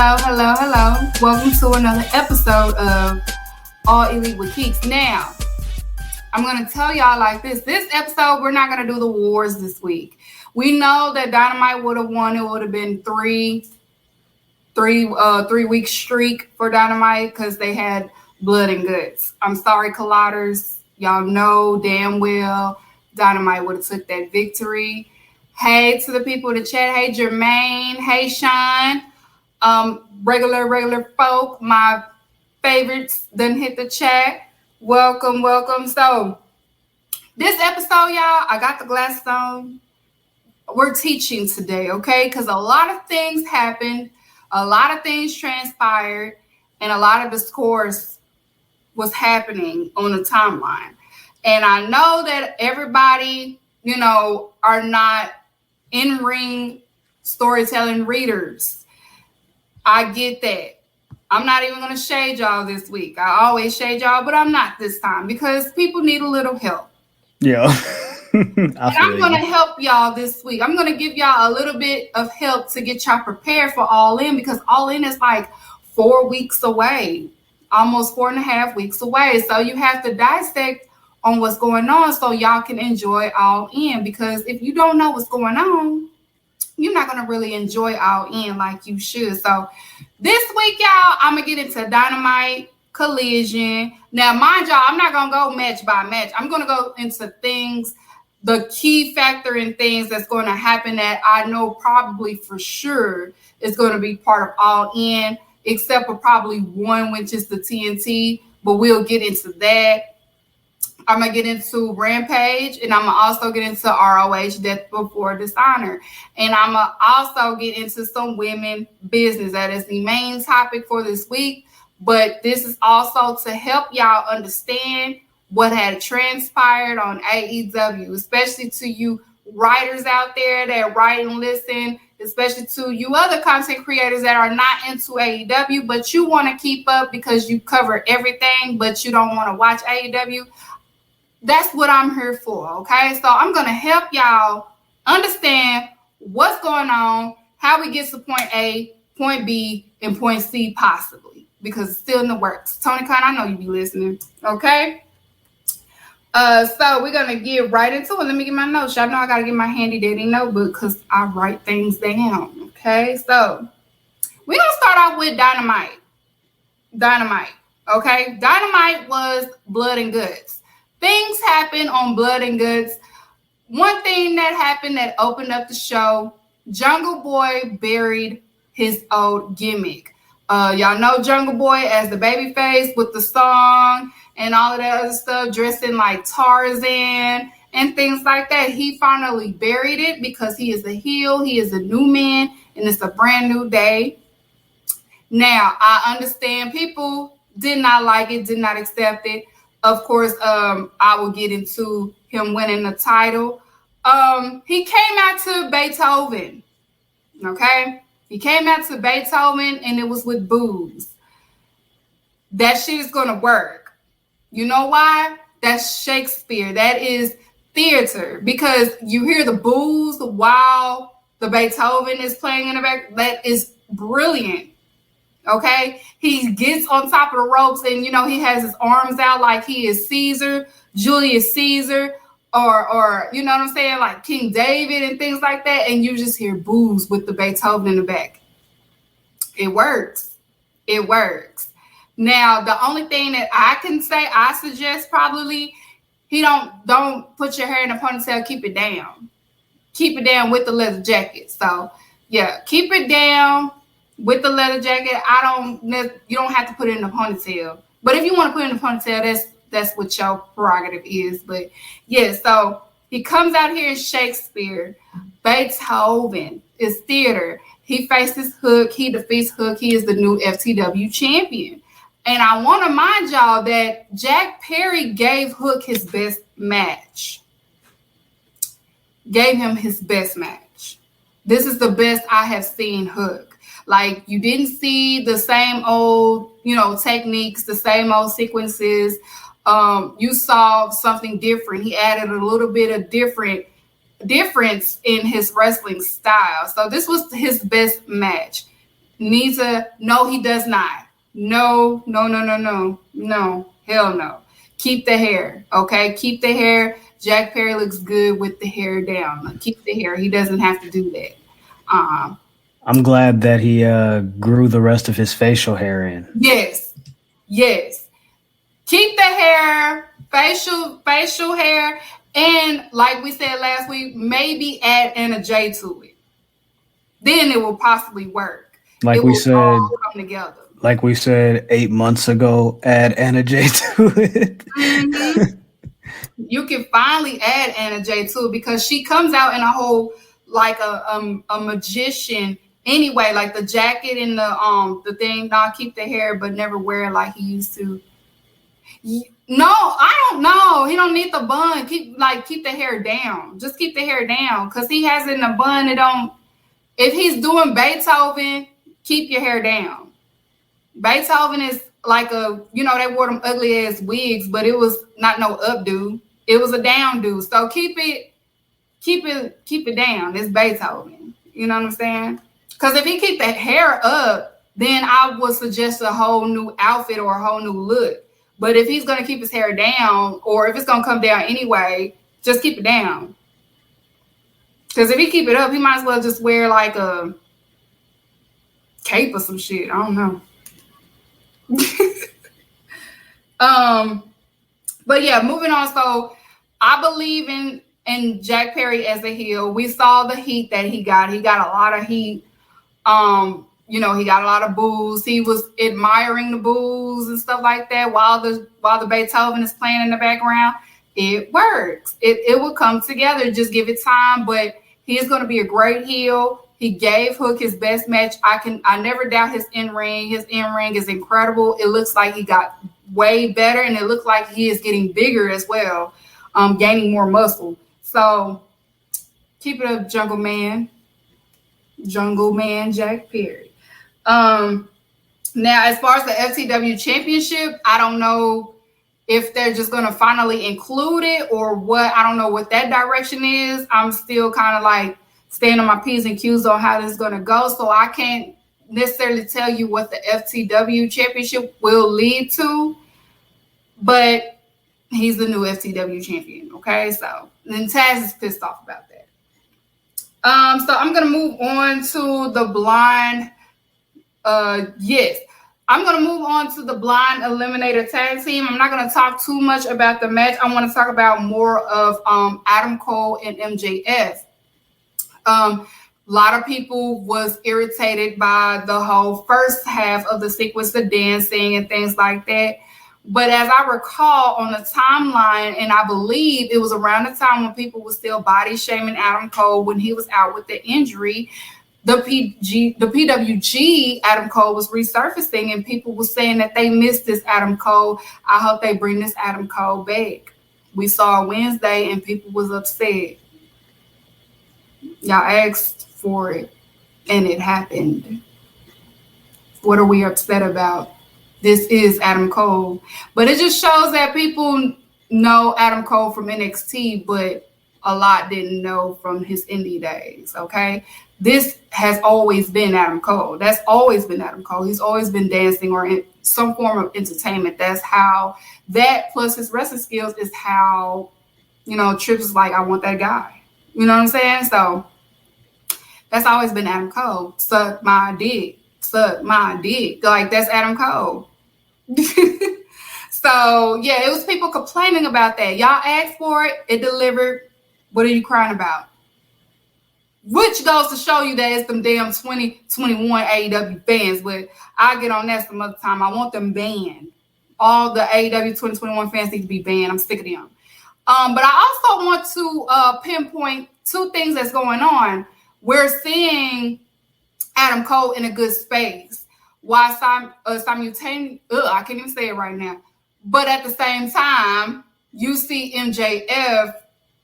Hello. Welcome to another episode of All Elite with Keeks. Now, I'm going to tell y'all like this. This episode, we're not going to do the wars this week. We know that Dynamite would have won. It would have been three-week streak for Dynamite because they had blood and guts. I'm sorry, Colliders. Y'all know damn well Dynamite would have took that victory. Hey to the people in the chat. Hey, Jermaine. Hey, Sean. Regular folk, my favorites done hit the chat. Welcome. So this episode, y'all, I got the glasses on. We're teaching today, okay? Because a lot of things happened, a lot of things transpired, and a lot of discourse was happening on the timeline. And I know that everybody, are not in-ring storytelling readers. I get that. I'm not even going to shade y'all this week. I always shade y'all, but I'm not this time because people need a little help. Yeah. And I'm going to help y'all this week. I'm going to give y'all a little bit of help to get y'all prepared for All In because All In is like 4 weeks away, almost 4.5 weeks away. So you have to dissect on what's going on so y'all can enjoy All In because if you don't know what's going on, you're not going to really enjoy All In like you should. So this week, y'all, I'm going to get into Dynamite, Collision. Now, mind y'all, I'm not going to go match by match. I'm going to go into things, the key factor in things that's going to happen that I know probably for sure is going to be part of All In, except for probably one, which is the TNT. But we'll get into that. I'm going to get into Rampage, and I'm going to also get into ROH, Death Before Dishonor. And I'm going to also get into some women business. That is the main topic for this week. But this is also to help y'all understand what had transpired on AEW, especially to you writers out there that write and listen, especially to you other content creators that are not into AEW, but you want to keep up because you cover everything, but you don't want to watch AEW. That's what I'm here for, okay? So I'm going to help y'all understand what's going on, how we get to point A, point B, and point C possibly, because it's still in the works. Tony Khan, I know you be listening, okay? So we're going to get right into it. Let me get my notes. Y'all know I got to get my handy dandy notebook because I write things down, okay? So we're going to start off with Dynamite, okay? Dynamite was blood and guts. Things happen on Blood and Guts. One thing that happened that opened up the show, Jungle Boy buried his old gimmick. Y'all know Jungle Boy as the babyface with the song and all of that other stuff, dressing like Tarzan and things like that. He finally buried it because he is a heel. He is a new man, and it's a brand new day. Now, I understand people did not like it, did not accept it. Of course, I will get into him winning the title. He came out to Beethoven, okay? He came out to Beethoven, and it was with boos. That shit is going to work. You know why? That's Shakespeare. That is theater. Because you hear the boos while the Beethoven is playing in the back. That is brilliant. Okay, he gets on top of the ropes and, he has his arms out like he is Caesar, Julius Caesar, or you know what I'm saying, like King David and things like that. And you just hear boos with the Beethoven in the back. It works. Now, the only thing that I can say, I suggest probably, don't put your hair in a ponytail, keep it down. Keep it down with the leather jacket. So, yeah, keep it down. With the leather jacket, you don't have to put it in a ponytail. But if you want to put it in a ponytail, that's what your prerogative is. But yeah, so he comes out here in Shakespeare. Beethoven is theater. He faces Hook. He defeats Hook. He is the new FTW champion. And I want to mind y'all that Jack Perry gave Hook his best match. Gave him his best match. This is the best I have seen Hook. Like, you didn't see the same old, techniques, the same old sequences. You saw something different. He added a little bit of difference in his wrestling style. So this was his best match. needs a, no, he does not. No, hell no. Keep the hair, okay? Keep the hair. Jack Perry looks good with the hair down. Keep the hair. He doesn't have to do that. I'm glad that he grew the rest of his facial hair in. Yes. Keep the hair, facial hair, and like we said last week, maybe add Anna J to it. Then it will possibly work. Like we said, all come together. Like we said 8 months ago, add Anna J to it. Mm-hmm. You can finally add Anna J to it because she comes out in a whole like a magician anyway, like the jacket and the thing. Now keep the hair, but never wear it like he used to. No, I don't know. He don't need the bun. Keep the hair down. Just keep the hair down because he has it in a bun. It don't. If he's doing Beethoven, keep your hair down. Beethoven is like a, they wore them ugly ass wigs, but it was not no updo. It was a downdo. So keep it down. It's Beethoven. You know what I'm saying? Because if he keep the hair up, then I would suggest a whole new outfit or a whole new look. But if he's going to keep his hair down, or if it's going to come down anyway, just keep it down. Because if he keep it up, he might as well just wear like a cape or some shit. I don't know. But yeah, moving on. So I believe in Jack Perry as a heel. We saw the heat that he got. He got a lot of heat. He got a lot of boos. He was admiring the boos and stuff like that while the Beethoven is playing in the background. It works. It will come together. Just give it time. But he is going to be a great heel. He gave Hook his best match. I never doubt his in-ring. His in-ring is incredible. It looks like he got way better, and it looks like he is getting bigger as well, gaining more muscle. So keep it up, Jungle Man Jack Perry. Now, as far as the FTW Championship, I don't know if they're just going to finally include it or what. I don't know what that direction is. I'm still kind of like staying on my P's and Q's on how this is going to go. So I can't necessarily tell you what the FTW Championship will lead to, but he's the new FTW champion. Okay. So then Taz is pissed off about that. So I'm going to move on to the blind. I'm going to move on to the blind eliminator tag team. I'm not going to talk too much about the match. I want to talk about more of Adam Cole and MJF. A lot of people was irritated by the whole first half of the sequence, the dancing and things like that. But as I recall on the timeline, and I believe it was around the time when people were still body shaming Adam Cole when he was out with the injury, the PWG Adam Cole was resurfacing, and people were saying that they missed this Adam Cole. I hope they bring this Adam Cole back. We saw Wednesday, and people was upset. Y'all asked for it, and it happened. What are we upset about? This is Adam Cole. But it just shows that people know Adam Cole from NXT, but a lot didn't know from his indie days, okay? This has always been Adam Cole. That's always been Adam Cole. He's always been dancing or in some form of entertainment. That's how, that plus his wrestling skills is how, Trips is like, I want that guy. You know what I'm saying? So that's always been Adam Cole. Suck my dick. Like, that's Adam Cole. So, yeah, it was people complaining about that. Y'all asked for it. It delivered. What are you crying about? Which goes to show you that it's them damn 2021 AEW fans. But I'll get on that some other time. I want them banned. All the AEW 2021 fans need to be banned. I'm sick of them. But I also want to pinpoint two things that's going on. We're seeing Adam Cole in a good space. While simultaneously, I can't even say it right now. But at the same time, you see MJF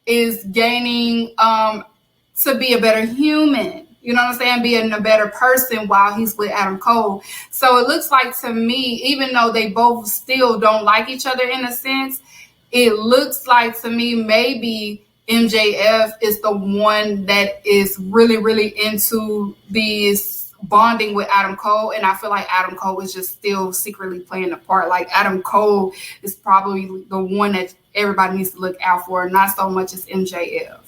is gaining to be a better human. You know what I'm saying? Being a better person while he's with Adam Cole. So it looks like to me, even though they both still don't like each other in a sense, it looks like to me maybe MJF is the one that is really, really into these bonding with Adam Cole, and I feel like Adam Cole is just still secretly playing the part. Like Adam Cole is probably the one that everybody needs to look out for, not so much as MJF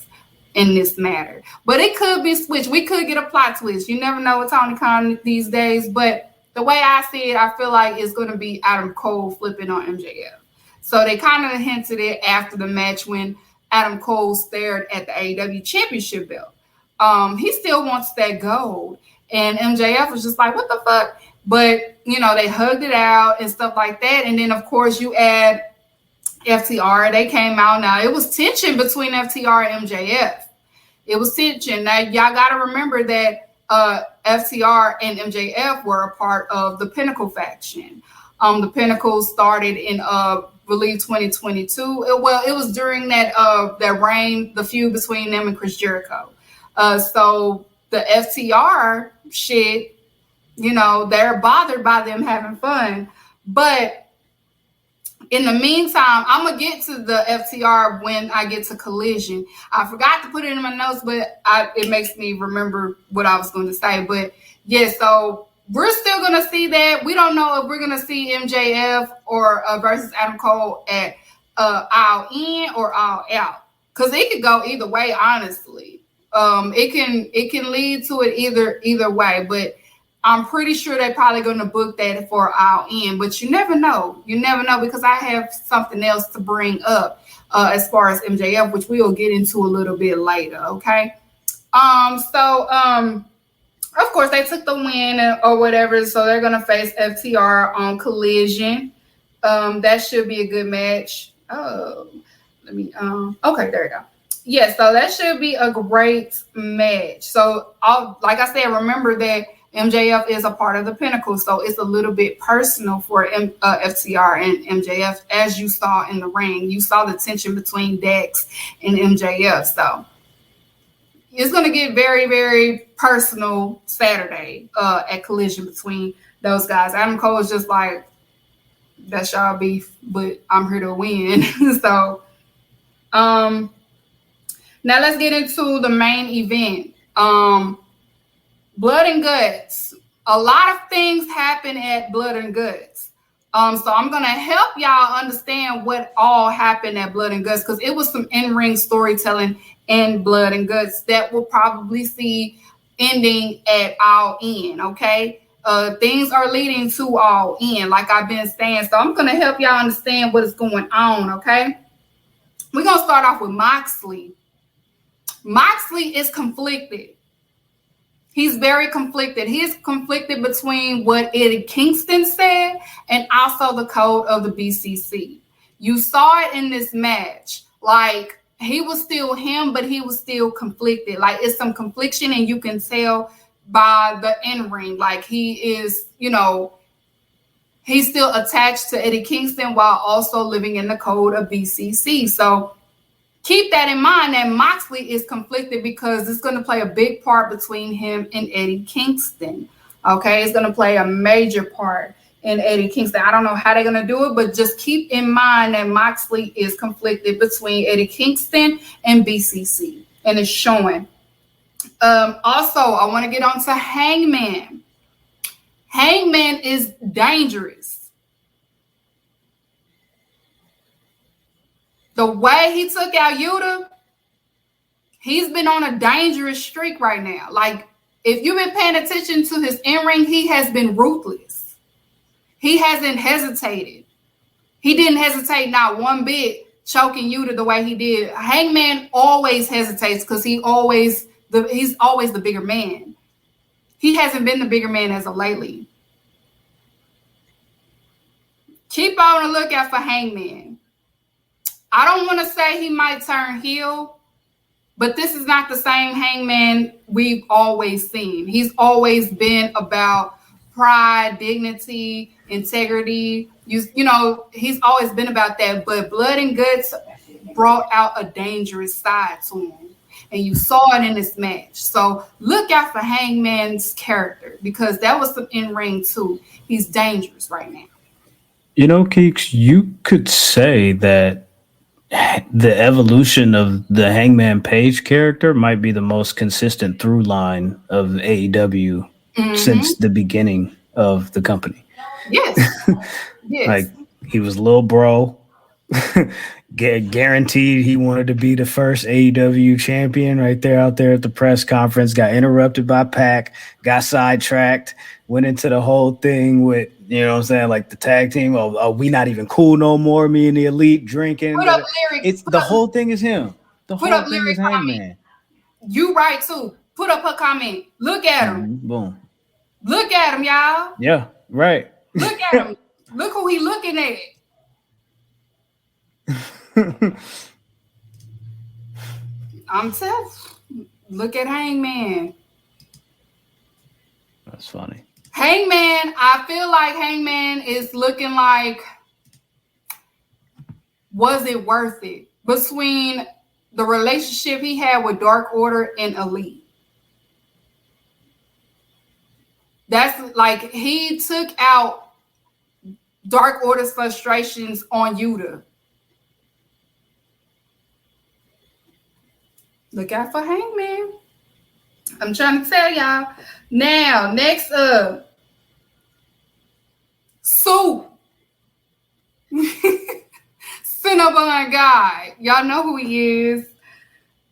in this matter. But it could be switched. We could get a plot twist. You never know with Tony Khan these days, but the way I see it, I feel like it's going to be Adam Cole flipping on MJF. So they kind of hinted it after the match when Adam Cole stared at the AEW Championship belt. He still wants that gold. And MJF was just like, what the fuck? But, you know, they hugged it out and stuff like that. And then, of course, you add FTR. They came out. Now, it was tension between FTR and MJF. It was tension. Now, y'all got to remember that FTR and MJF were a part of the Pinnacle faction. The Pinnacle started in, believe, 2022. It was during that reign, the feud between them and Chris Jericho. So the FTR shit, you know, they're bothered by them having fun. But in the meantime, I'm going to get to the FTR when I get to Collision. I forgot to put it in my notes, but it makes me remember what I was going to say. But yeah, so we're still going to see that. We don't know if we're going to see MJF or versus Adam Cole at All In or All Out. Because it could go either way, honestly. It can lead to it either way, but I'm pretty sure they're probably going to book that for All In. But you never know. You never know, because I have something else to bring up as far as MJF, which we will get into a little bit later. Okay. Of course, they took the win or whatever, so they're going to face FTR on Collision. That should be a good match. Oh, okay, there you go. Yeah, so that should be a great match. So, like I said, remember that MJF is a part of the Pinnacle, so it's a little bit personal for FTR and MJF, as you saw in the ring. You saw the tension between Dex and MJF, so it's going to get very, very personal Saturday at Collision between those guys. Adam Cole is just like, that's y'all beef, but I'm here to win. So, now let's get into the main event. Blood and Guts. A lot of things happen at Blood and Guts. So I'm going to help y'all understand what all happened at Blood and Guts, because it was some in-ring storytelling in Blood and Guts that we'll probably see ending at All In, okay? Things are leading to All In, like I've been saying. So I'm going to help y'all understand what is going on, okay? We're going to start off with Moxley. Moxley is conflicted. He's very conflicted. He's conflicted between what Eddie Kingston said and also the code of the BCC. You saw it in this match. Like, he was still him, but he was still conflicted. Like, it's some confliction, and you can tell by the in-ring. Like, he is, you know, he's still attached to Eddie Kingston while also living in the code of BCC. So keep that in mind, that Moxley is conflicted because it's going to play a big part between him and Eddie Kingston. Okay, it's going to play a major part in Eddie Kingston. I don't know how they're going to do it, but just keep in mind that Moxley is conflicted between Eddie Kingston and BCC, and it's showing. Also, I want to get on to Hangman. Hangman is dangerous. The way he took out Yuta, he's been on a dangerous streak right now. Like, if you've been paying attention to his in-ring, he has been ruthless. He hasn't hesitated. He didn't hesitate not one bit choking Yuta the way he did. Hangman always hesitates because he's always the bigger man. He hasn't been the bigger man as of lately. Keep on the lookout for Hangman. I don't want to say he might turn heel, but this is not the same Hangman we've always seen. He's always been about pride, dignity, integrity. You know, he's always been about that. But Blood and Guts brought out a dangerous side to him. And you saw it in this match. So look out for Hangman's character, because that was some in-ring too. He's dangerous right now. You know, Keeks, you could say that the evolution of the Hangman Page character might be the most consistent through line of AEW since the beginning of the company. Yes. Yes. Like he was little bro. Guaranteed he wanted to be the first AEW champion right there out there at the press conference. Got interrupted by Pac, got sidetracked, went into the whole thing with, you know what I'm saying, like the tag team. Oh, we not even cool no more. Me and the Elite drinking. Put up lyrics. The whole thing is him. The put whole up thing is lyric Hangman. You right too. Put up her comment. Look at him. Boom. Look at him, y'all. Yeah, right. Look at him. Look who he looking at. I'm telling you. Look at Hangman. That's funny. Hangman, I feel like Hangman is looking like, was it worth it? Between the relationship he had with Dark Order and Elite. That's like, he took out Dark Order's frustrations on Yuta. Look out for Hangman. I'm trying to tell y'all. Now, next up, Soup. Cinnabon Guy. Y'all know who he is.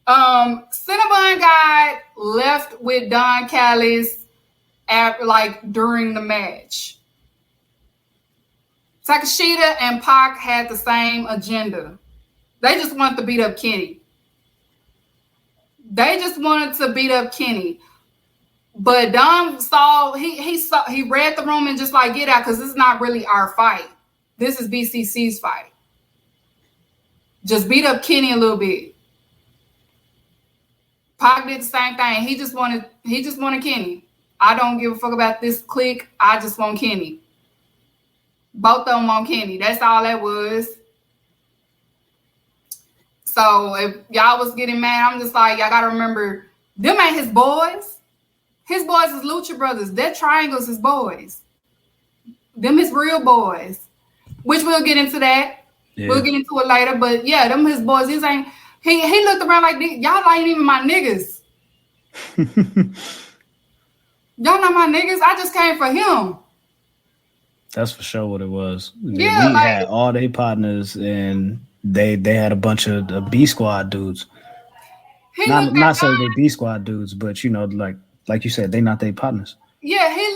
Cinnabon Guy left with Don Callis during the match. Takashita and Pac had the same agenda. They just wanted to beat up Kenny. But Don saw, he read the room and just like, get out, because this is not really our fight. This is BCC's fight. Just beat up Kenny a little bit. Pac did the same thing. He just wanted Kenny. I don't give a fuck about this clique. I just want Kenny. Both of them want Kenny. That's all that was. So if y'all was getting mad, I'm just like, y'all gotta remember, them ain't his boys. His boys is Lucha Brothers. That triangle's his boys. Them his real boys. Which we'll get into that. Yeah. We'll get into it later. But yeah, them his boys. He looked around like, y'all ain't even my niggas. Y'all not my niggas. I just came for him. That's for sure what it was. Yeah, we had all their partners, and they had a bunch of B Squad dudes. Not saying they B Squad dudes, but you know, like you said, they not their partners. Yeah, he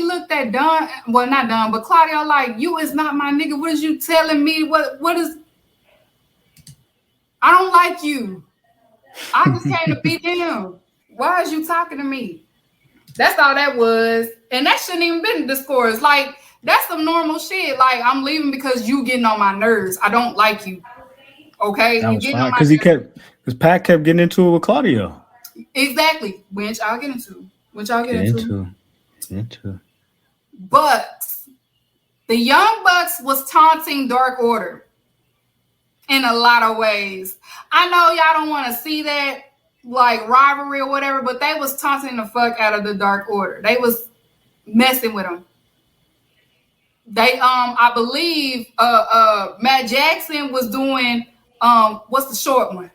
looked at Don, well, not Don, but Claudio, like, you is not my nigga. What is you telling me? What is? I don't like you. I just came to beat him. Why is you talking to me? That's all that was. And that shouldn't even been discourse. Like, that's some normal shit. Like, I'm leaving because you getting on my nerves. I don't like you. Okay? That was fine. Because Pat kept getting into it with Claudio. Exactly. Which I'll get into. But the Young Bucks was taunting Dark Order in a lot of ways. I know y'all don't want to see that, like, rivalry or whatever, but they was taunting the fuck out of the Dark Order. They was messing with them. They I believe Matt Jackson was doing what's the short one?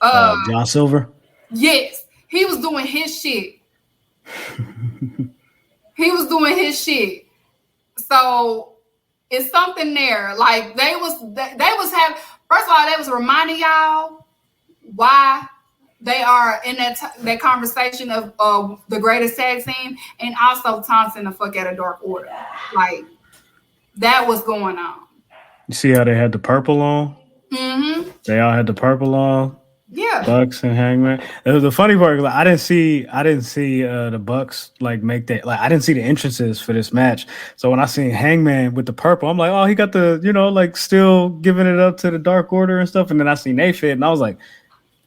John Silver? Yes. He was doing his shit. So it's something there. Like, they was having, first of all, they was reminding y'all why they are in that conversation of the greatest tag team, and also taunting the fuck out of Dark Order. Like, that was going on. You see how they had the purple on? Mm-hmm. They all had the purple on. Yeah. Bucks and Hangman. The funny part is, like, I didn't see the Bucks like make that. Like, I didn't see the entrances for this match. So when I seen Hangman with the purple, I'm like, oh, he got the, you know, like, still giving it up to the Dark Order and stuff. And then I seen they fit, and I was like,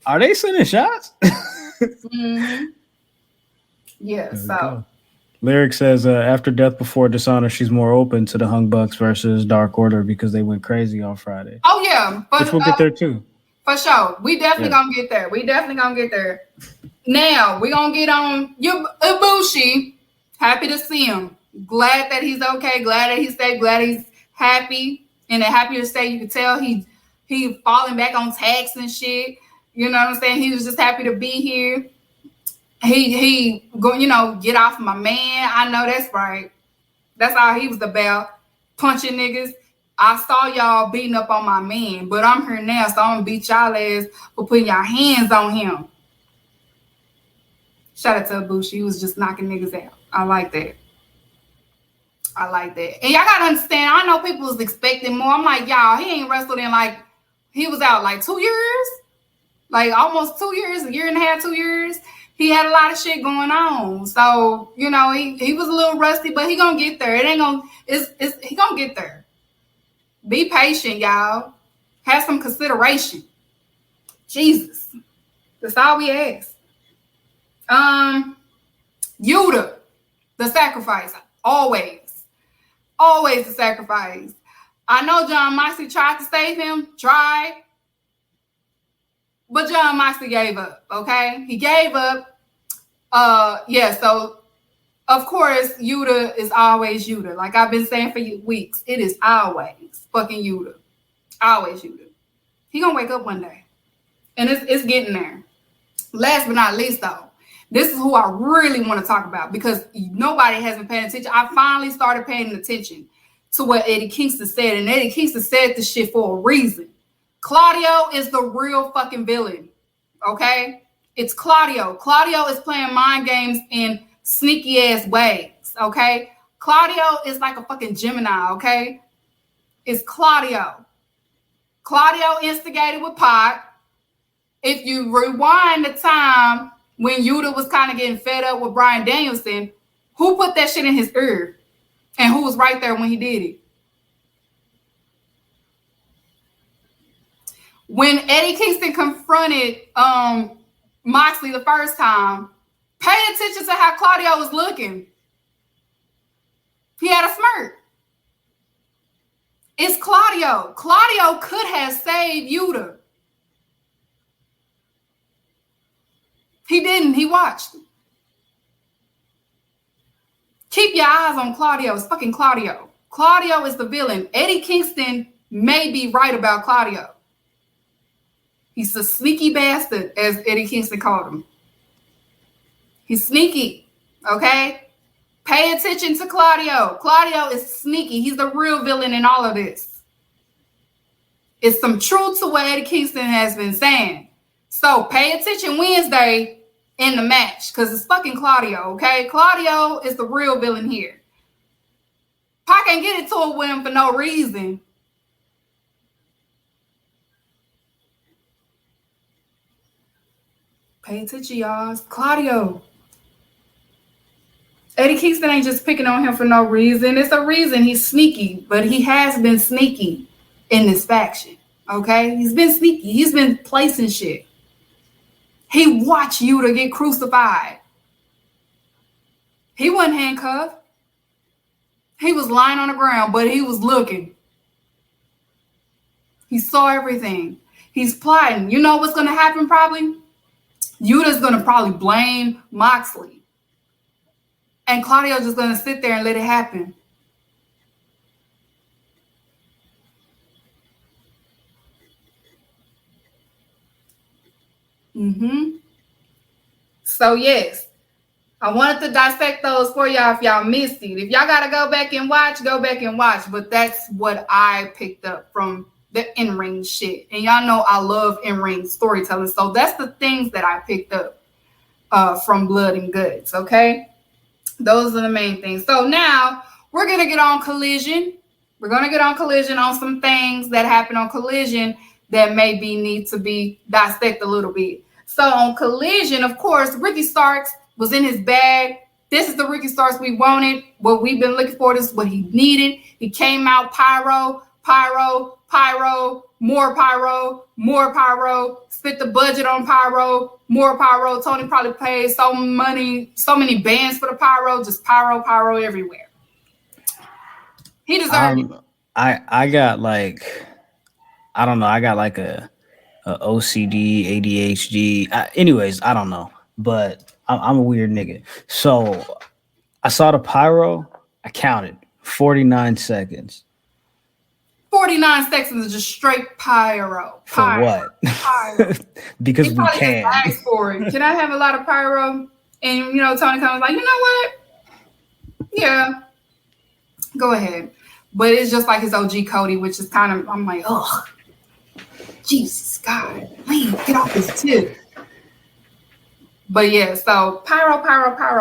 are they sending shots? Mm-hmm. Yeah. So Lyric says, after Death Before Dishonor, she's more open to the Hung Bucks versus Dark Order because they went crazy on Friday. Oh yeah, which we'll get there too. For sure. We definitely gonna get there. Now, we're gonna get on Ibushi. Happy to see him. Glad that he's okay. Glad that he's safe. Glad he's happy. In a happier state, you can tell he falling back on tax and shit. You know what I'm saying? He was just happy to be here. He go, get off my man. I know that's right. That's all he was about, punching niggas. I saw y'all beating up on my man, but I'm here now, so I'm gonna beat y'all ass for putting your hands on him. Shout out to Abushi. He was just knocking niggas out. I like that. And y'all gotta understand, I know people was expecting more. I'm like, y'all, he ain't wrestled in he was out 2 years? Almost 2 years, a year and a half, 2 years. He had a lot of shit going on. So, he was a little rusty, but he gonna get there. He gonna get there. Be patient, y'all. Have some consideration. Jesus. That's all we ask. Yuta, the sacrifice. Always the sacrifice. I know Jon Moxley tried to save him. But Jon Moxley gave up, okay? He gave up. So of course, Yuta is always Yuta. Like I've been saying for weeks, it is always fucking Yuta. Always Yuta. He gonna wake up one day. And it's getting there. Last but not least, though, this is who I really want to talk about because nobody has been paying attention. I finally started paying attention to what Eddie Kingston said. And Eddie Kingston said this shit for a reason. Claudio is the real fucking villain, okay? It's Claudio. Claudio is playing mind games in sneaky ass ways, okay? Claudio is like a fucking Gemini, okay? It's Claudio. Claudio instigated with Pac. If you rewind the time when Yuta was kind of getting fed up with Bryan Danielson, who put that shit in his ear? And who was right there when he did it? When Eddie Kingston confronted Moxley the first time, pay attention to how Claudio was looking. He had a smirk. It's Claudio. Claudio could have saved Yuta. He didn't. He watched. Keep your eyes on Claudio. It's fucking Claudio. Claudio is the villain. Eddie Kingston may be right about Claudio. He's a sneaky bastard, as Eddie Kingston called him. He's sneaky, okay? Pay attention to Claudio. Claudio is sneaky. He's the real villain in all of this. It's some truth to what Eddie Kingston has been saying. So pay attention Wednesday in the match because it's fucking Claudio, okay? Claudio is the real villain here. Pac can't get into it with him for no reason. Pay attention, y'all. It's Claudio. Eddie Kingston ain't just picking on him for no reason. It's a reason. He's sneaky, but he has been sneaky in this faction, okay? He's been sneaky. He's been placing shit. He watched Yuta get crucified. He wasn't handcuffed. He was lying on the ground, but he was looking. He saw everything. He's plotting. You know what's going to happen probably? Yuta's going to probably blame Moxley. And Claudio's just going to sit there and let it happen. So, yes, I wanted to dissect those for y'all if y'all missed it. If y'all got to go back and watch. But that's what I picked up from the in-ring shit. And y'all know I love in-ring storytelling. So that's the things that I picked up from Blood and Guts, okay? Those are the main things. So now we're going to get on Collision. We're going to get on Collision on some things that happen on Collision that maybe need to be dissected a little bit. So on Collision, of course, Ricky Starks was in his bag. This is the Ricky Starks we wanted. What we've been looking for. This is what he needed. He came out pyro, more pyro, split the budget on pyro, more pyro. Tony probably paid so many bands for the pyro, just pyro everywhere. He deserved it. I got I don't know. I got a OCD, ADHD. Anyways, I don't know, but I'm a weird nigga. So I saw the pyro. I counted 49 seconds. 49 seconds is just straight pyro. For what? Pyro. Because we can. For it. Can I have a lot of pyro? And, you know, Tony Khan was like, you know what? Yeah, go ahead. But it's just like his OG Cody, which is kind of, I'm like, ugh, Jesus, God, please get off this too. But yeah, so pyro.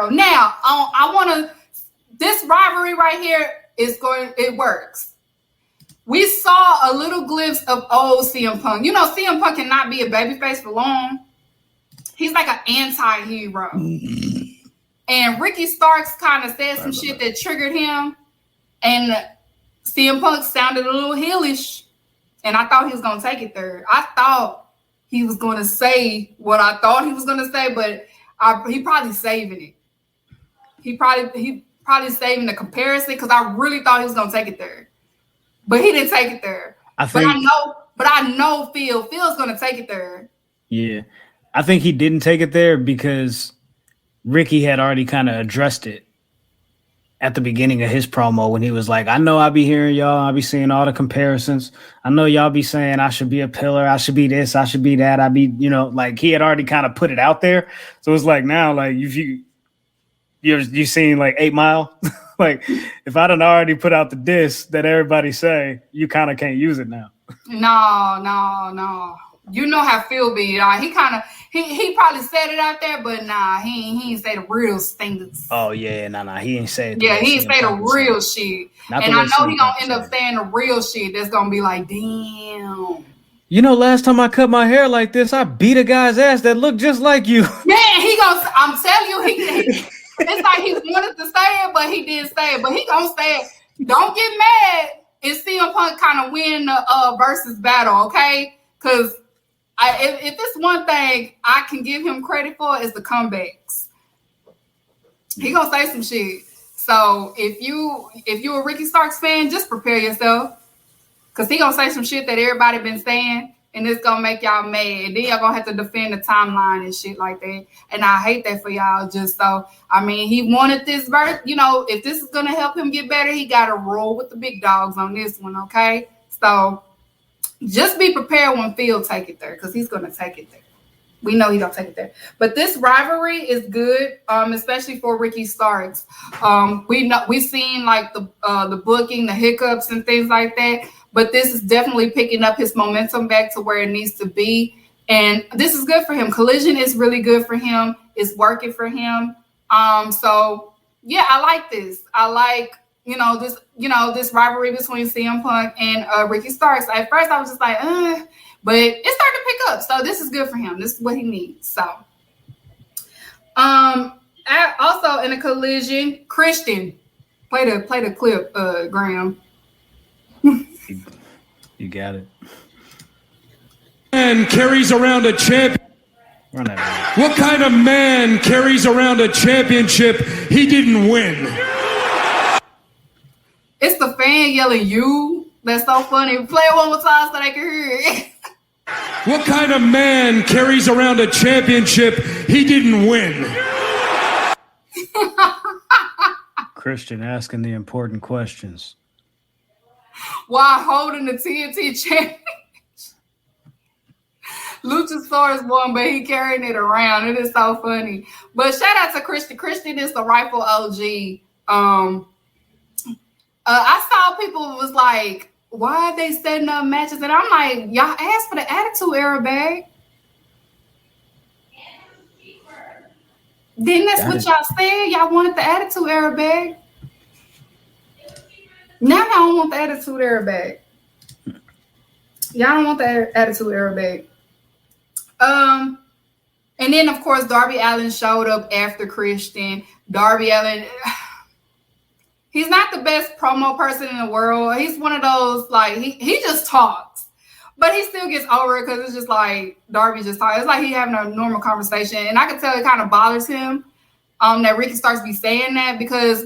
Now, I want to, this rivalry right here it works. We saw a little glimpse of old CM Punk. You know, CM Punk cannot be a babyface for long. He's like an anti-hero. And Ricky Starks kind of said some shit that triggered him. And CM Punk sounded a little heelish. And I thought he was going to take it there. I thought he was going to say what I thought he was going to say, but he probably saving it. He probably saving the comparison because I really thought he was going to take it there. But he didn't take it there. But I know Phil's going to take it there. Yeah. I think he didn't take it there because Ricky had already kind of addressed it at the beginning of his promo when he was like, I know I be hearing y'all, I be seeing all the comparisons. I know y'all be saying I should be a pillar, I should be this, I should be that. I be, you know, like he had already kind of put it out there. So it's like now, like if you seen like 8 Mile, like if I done already put out the diss that everybody say, you kind of can't use it now. No. You know how Phil be. He probably said it out there, but nah, he ain't say the real things. Oh yeah, nah, he ain't say it. Yeah, he ain't say the real shit. And I know he gonna end up saying the real shit. That's gonna be like, damn. You know, last time I cut my hair like this, I beat a guy's ass that looked just like you. Yeah, I'm telling you, he it's like he wanted to say it, but he didn't say it. But he gonna say it. Don't get mad if CM Punk kind of win the versus battle, okay? Because if it's one thing I can give him credit for is the comebacks. He gonna say some shit. So if you a Ricky Starks fan, just prepare yourself. Cause he gonna say some shit that everybody been saying, and it's gonna make y'all mad. And then y'all gonna have to defend the timeline and shit like that. And I hate that for y'all. Just so, I mean, he wanted this verse. You know, if this is gonna help him get better, he gotta roll with the big dogs on this one, okay? So just be prepared when Phil take it there, because he's gonna take it there. We know he's gonna take it there. But this rivalry is good, especially for Ricky Starks. We've seen like the booking, the hiccups, and things like that. But this is definitely picking up his momentum back to where it needs to be, and this is good for him. Collision is really good for him. It's working for him. So yeah, I like this. I like this rivalry between CM Punk and Ricky Starks. At first, I was just like, but it's starting to pick up. So this is good for him. This is what he needs. So, also in a collision, Christian, play the clip, Graham. You got it. Man carries around a champion. Run that. What kind of man carries around a championship he didn't win? It's the fan yelling "you." That's so funny. Play it one more time so they can hear it. What kind of man carries around a championship he didn't win? Christian asking the important questions. While holding the TNT championship. Luchasaurus won, but he carrying it around. It is so funny. But shout out to Christian. Christian is the rightful OG. I saw people was like, why are they setting up matches? And I'm like, y'all asked for the Attitude Era bag. Then that's what y'all said. Y'all wanted the Attitude Era bag. Now y'all don't want the Attitude Era bag. Y'all don't want the Attitude Era bag. And then of course Darby Allin showed up after Christian. Darby Allin, he's not the best promo person in the world. He's one of those, like, he just talks. But he still gets over it because it's just like Darby just talks. It's like he having a normal conversation. And I can tell it kind of bothers him that Ricky Starks be saying that, because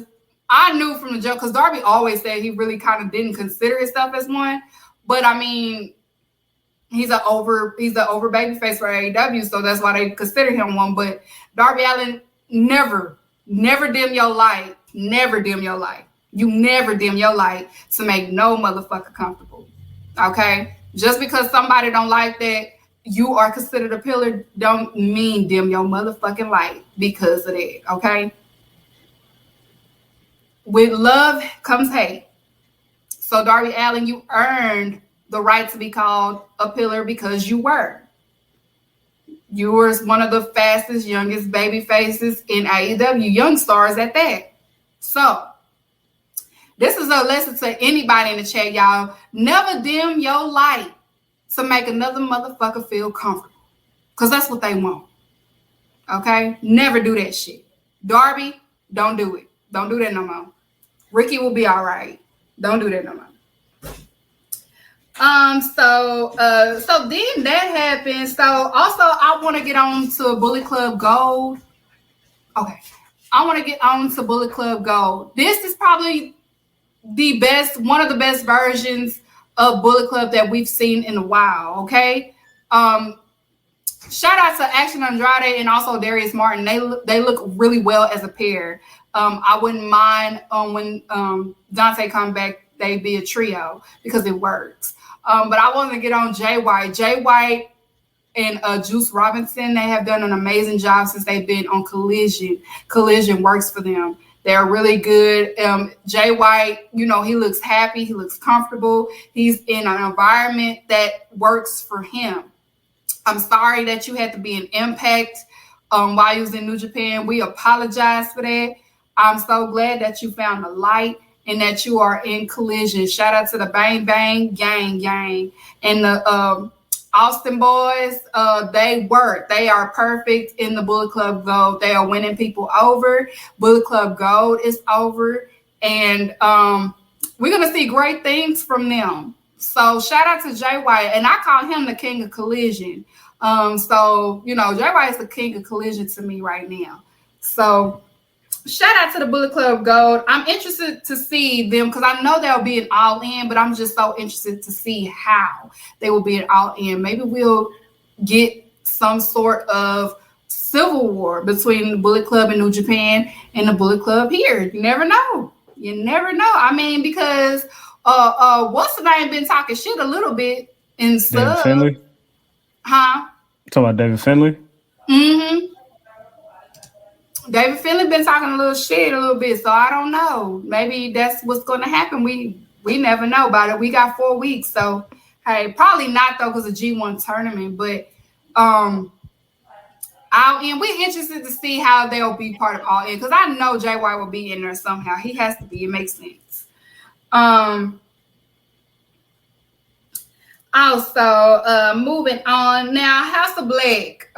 I knew from the jump, because Darby always said he really kind of didn't consider himself as one. But I mean, he's an over babyface for AEW, so that's why they consider him one. But Darby Allin, never dim your light. Never dim your light. You never dim your light to make no motherfucker comfortable. Okay? Just because somebody don't like that, you are considered a pillar don't mean dim your motherfucking light because of that, okay? With love comes hate. So Darby Allin, you earned the right to be called a pillar because you were. You were one of the fastest, youngest baby faces in AEW, young stars at that. So this is a lesson to anybody in the chat, y'all. Never dim your light to make another motherfucker feel comfortable. Because that's what they want. Okay? Never do that shit. Darby, don't do it. Don't do that no more. Ricky will be all right. Don't do that no more. So then that happened. So also I want to get on to Bullet Club Gold. Okay. I want to get on to Bullet Club Gold. This is probably the best, one of the best versions of Bullet Club that we've seen in a while. Okay. Shout out to Action Andrade and also Darius Martin. They look really well as a pair. I wouldn't mind when Dante come back, they be a trio because it works. But I want to get on Jay White. Jay White and Juice Robinson, they have done an amazing job since they've been on Collision. Collision works for them. They're really good. Jay White, you know, he looks happy. He looks comfortable. He's in an environment that works for him. I'm sorry that you had to be an Impact while you was in New Japan. We apologize for that. I'm so glad that you found the light and that you are in Collision. Shout out to the Bang Bang Gang. And the Austin boys, they work. They are perfect in the Bullet Club Gold. They are winning people over. Bullet Club Gold is over. And we're going to see great things from them. So shout out to Jay White. And I call him the king of Collision. So, you know, Jay White is the king of Collision to me right now. So shout out to the Bullet Club Gold. I'm interested to see them because I know they'll be an all-in, but I'm just so interested to see how they will be an all-in. Maybe we'll get some sort of civil war between the Bullet Club in New Japan and the Bullet Club here. You never know. You never know. I mean, because what's the name been talking shit a little bit in stuff. David Finley? Huh? Talking about David Finley? Mm-hmm. David Finley been talking a little shit a little bit, so I don't know. Maybe that's what's going to happen. We never know about it. We got 4 weeks, so hey, probably not though because of G1 tournament. But All In, we're interested to see how they'll be part of All In because I know Jay White will be in there somehow. He has to be. It makes sense. Also, moving on now, House of Black.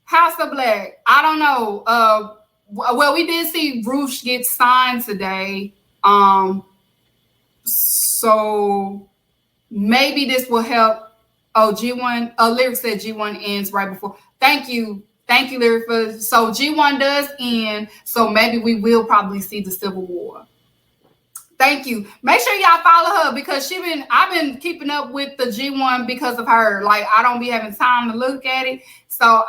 House of Black. I don't know. Well, we did see Roosh get signed today. So maybe this will help. Oh, G1. Lyric said G1 ends right before. Thank you, Lyric. So G1 does end. So maybe we will probably see the Civil War. Thank you. Make sure y'all follow her because I've been keeping up with the G1 because of her. Like I don't be having time to look at it. So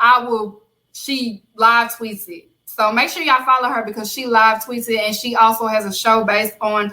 she live tweets it. So make sure y'all follow her because she live tweets it. And she also has a show based on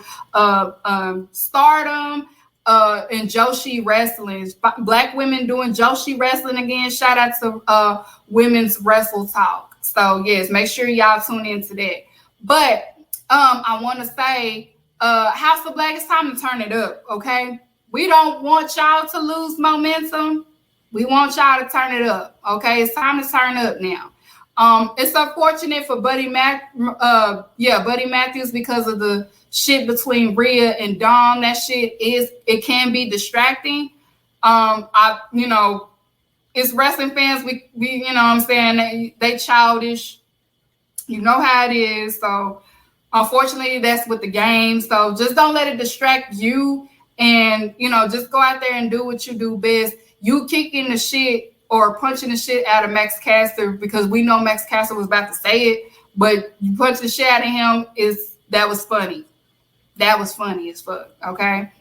Stardom and Joshi wrestling. Black women doing Joshi wrestling again. Shout out to Women's Wrestle Talk. So yes, make sure y'all tune into that. But I want to say, House of Black, it's time to turn it up, okay? We don't want y'all to lose momentum. We want y'all to turn it up, okay? It's time to turn up now. It's unfortunate for Buddy Matthews because of the shit between Rhea and Dom. That shit it can be distracting. It's wrestling fans. We you know what I'm saying, they childish. You know how it is, so. Unfortunately, that's with the game. So just don't let it distract you. And, just go out there and do what you do best. You kicking the shit or punching the shit out of Max Caster because we know Max Caster was about to say it. But you punch the shit out of him that was funny. That was funny as fuck. Okay.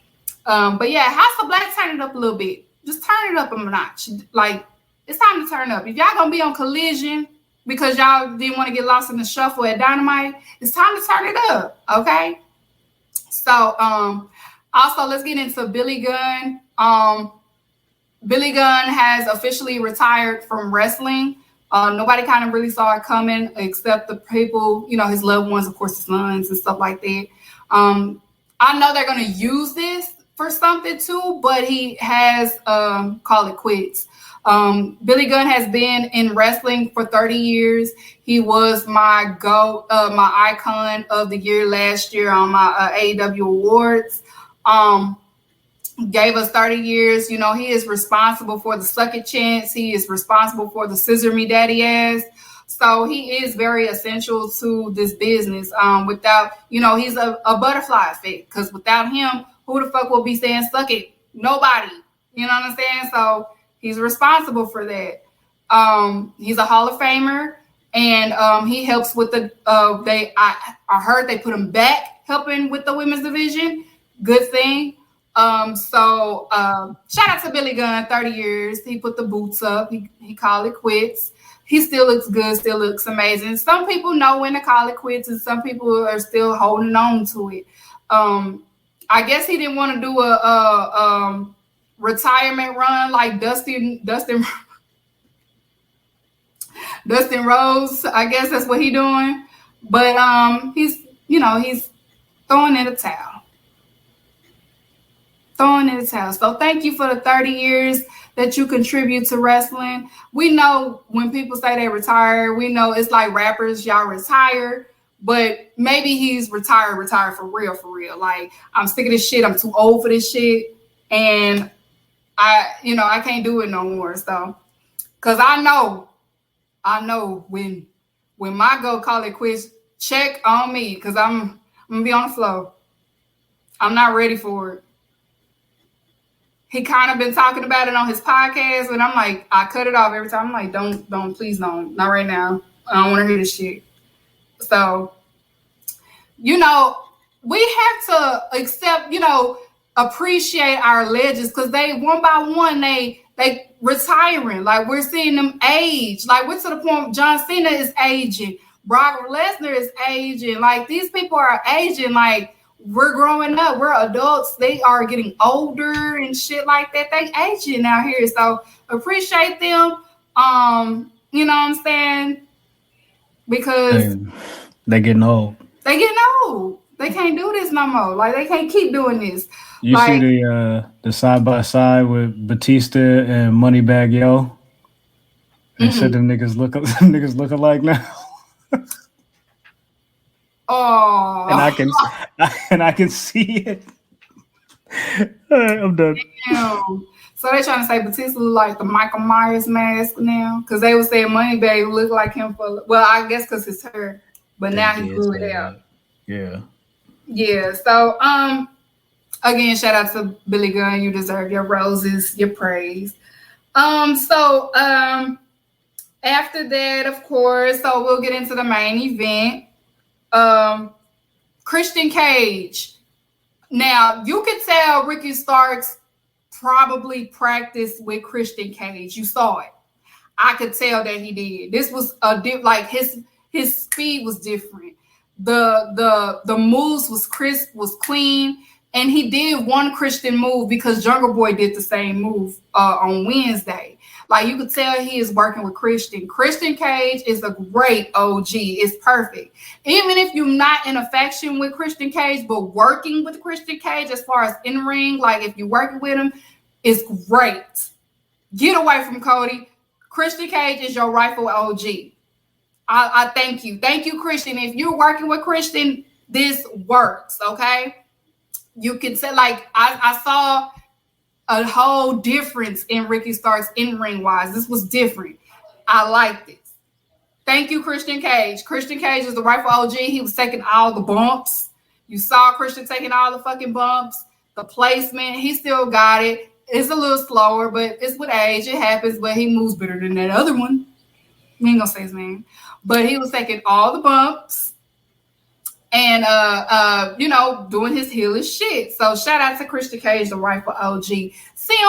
But yeah, House of Black, turn it up a little bit. Just turn it up a notch. Like, it's time to turn up. If y'all gonna be on Collision, because y'all didn't want to get lost in the shuffle at Dynamite, it's time to turn it up, okay? So, also, let's get into Billy Gunn. Billy Gunn has officially retired from wrestling. Nobody kind of really saw it coming except the people, his loved ones, of course, his sons and stuff like that. I know they're going to use this for something too, but he has called it quits. Billy Gunn has been in wrestling for 30 years. He was my icon of the year last year on my AEW awards. Gave us 30 years. He is responsible for the Suck It chants. He is responsible for the Scissor Me Daddy ass. So he is very essential to this business. Without, he's a butterfly effect, because without him, who the fuck will be saying suck it? Nobody. You know what I'm saying? So he's responsible for that. He's a Hall of Famer, and he helps with the I heard they put him back helping with the women's division. Good thing. Shout out to Billy Gunn, 30 years. He put the boots up. He called it quits. He still looks good, still looks amazing. Some people know when to call it quits, and some people are still holding on to it. I guess he didn't want to do a retirement run like Dustin Rose. I guess that's what he's doing. But he's throwing in the towel. So thank you for the 30 years that you contribute to wrestling. We know when people say they retire, we know it's like rappers, y'all retire, but maybe he's retired for real. Like, I'm sick of this shit. I'm too old for this shit. And I can't do it no more. So, cause I know when my go call it quits, check on me. Cause I'm gonna be on the floor. I'm not ready for it. He kind of been talking about it on his podcast, and I'm like, I cut it off every time. I'm like, don't, please don't. Not right now. I don't want to hear this shit. So, we have to accept, appreciate our legends, because they, one by one, they retiring. Like, we're seeing them age. Like, we're to the point John Cena is aging. Brock Lesnar is aging. Like, these people are aging. Like, we're growing up. We're adults. They are getting older and shit like that. They aging out here. So appreciate them. You know what I'm saying? Because they getting old. They can't do this no more. Like, they can't keep doing this. You see the side by side with Batista and Moneybag Yo? They said them niggas look alike now. Oh, and I can see it. All right, I'm done. Damn. So they trying to say Batista look like the Michael Myers mask now, because they were saying Moneybag look like him I guess because it's her, but now he blew it out. Yeah. So again, shout out to Billy Gunn. You deserve your roses, your praise. After that, of course, so we'll get into the main event. Christian Cage. Now, you could tell Ricky Starks probably practiced with Christian Cage. You saw it. I could tell that he did. This was his speed was different. The moves was crisp, was clean, and he did one Christian move because Jungle Boy did the same move on Wednesday. Like, you could tell he is working with Christian. Christian Cage is a great OG. It's perfect. Even if you're not in a faction with Christian Cage, but working with Christian Cage as far as in ring, like if you're working with him, it's great. Get away from Cody. Christian Cage is your rightful OG. I thank you. Thank you, Christian. If you're working with Christian, this works, okay? You can say, like, I saw a whole difference in Ricky Starks in-ring wise. This was different. I like this. Thank you, Christian Cage. Christian Cage is the rightful OG. He was taking all the bumps. You saw Christian taking all the fucking bumps. The placement, he still got it. It's a little slower, but it's with age. It happens, but he moves better than that other one. We ain't gonna say his name. But he was taking all the bumps and doing his heelish shit. So shout out to Christian Cage, the rightful OG. CM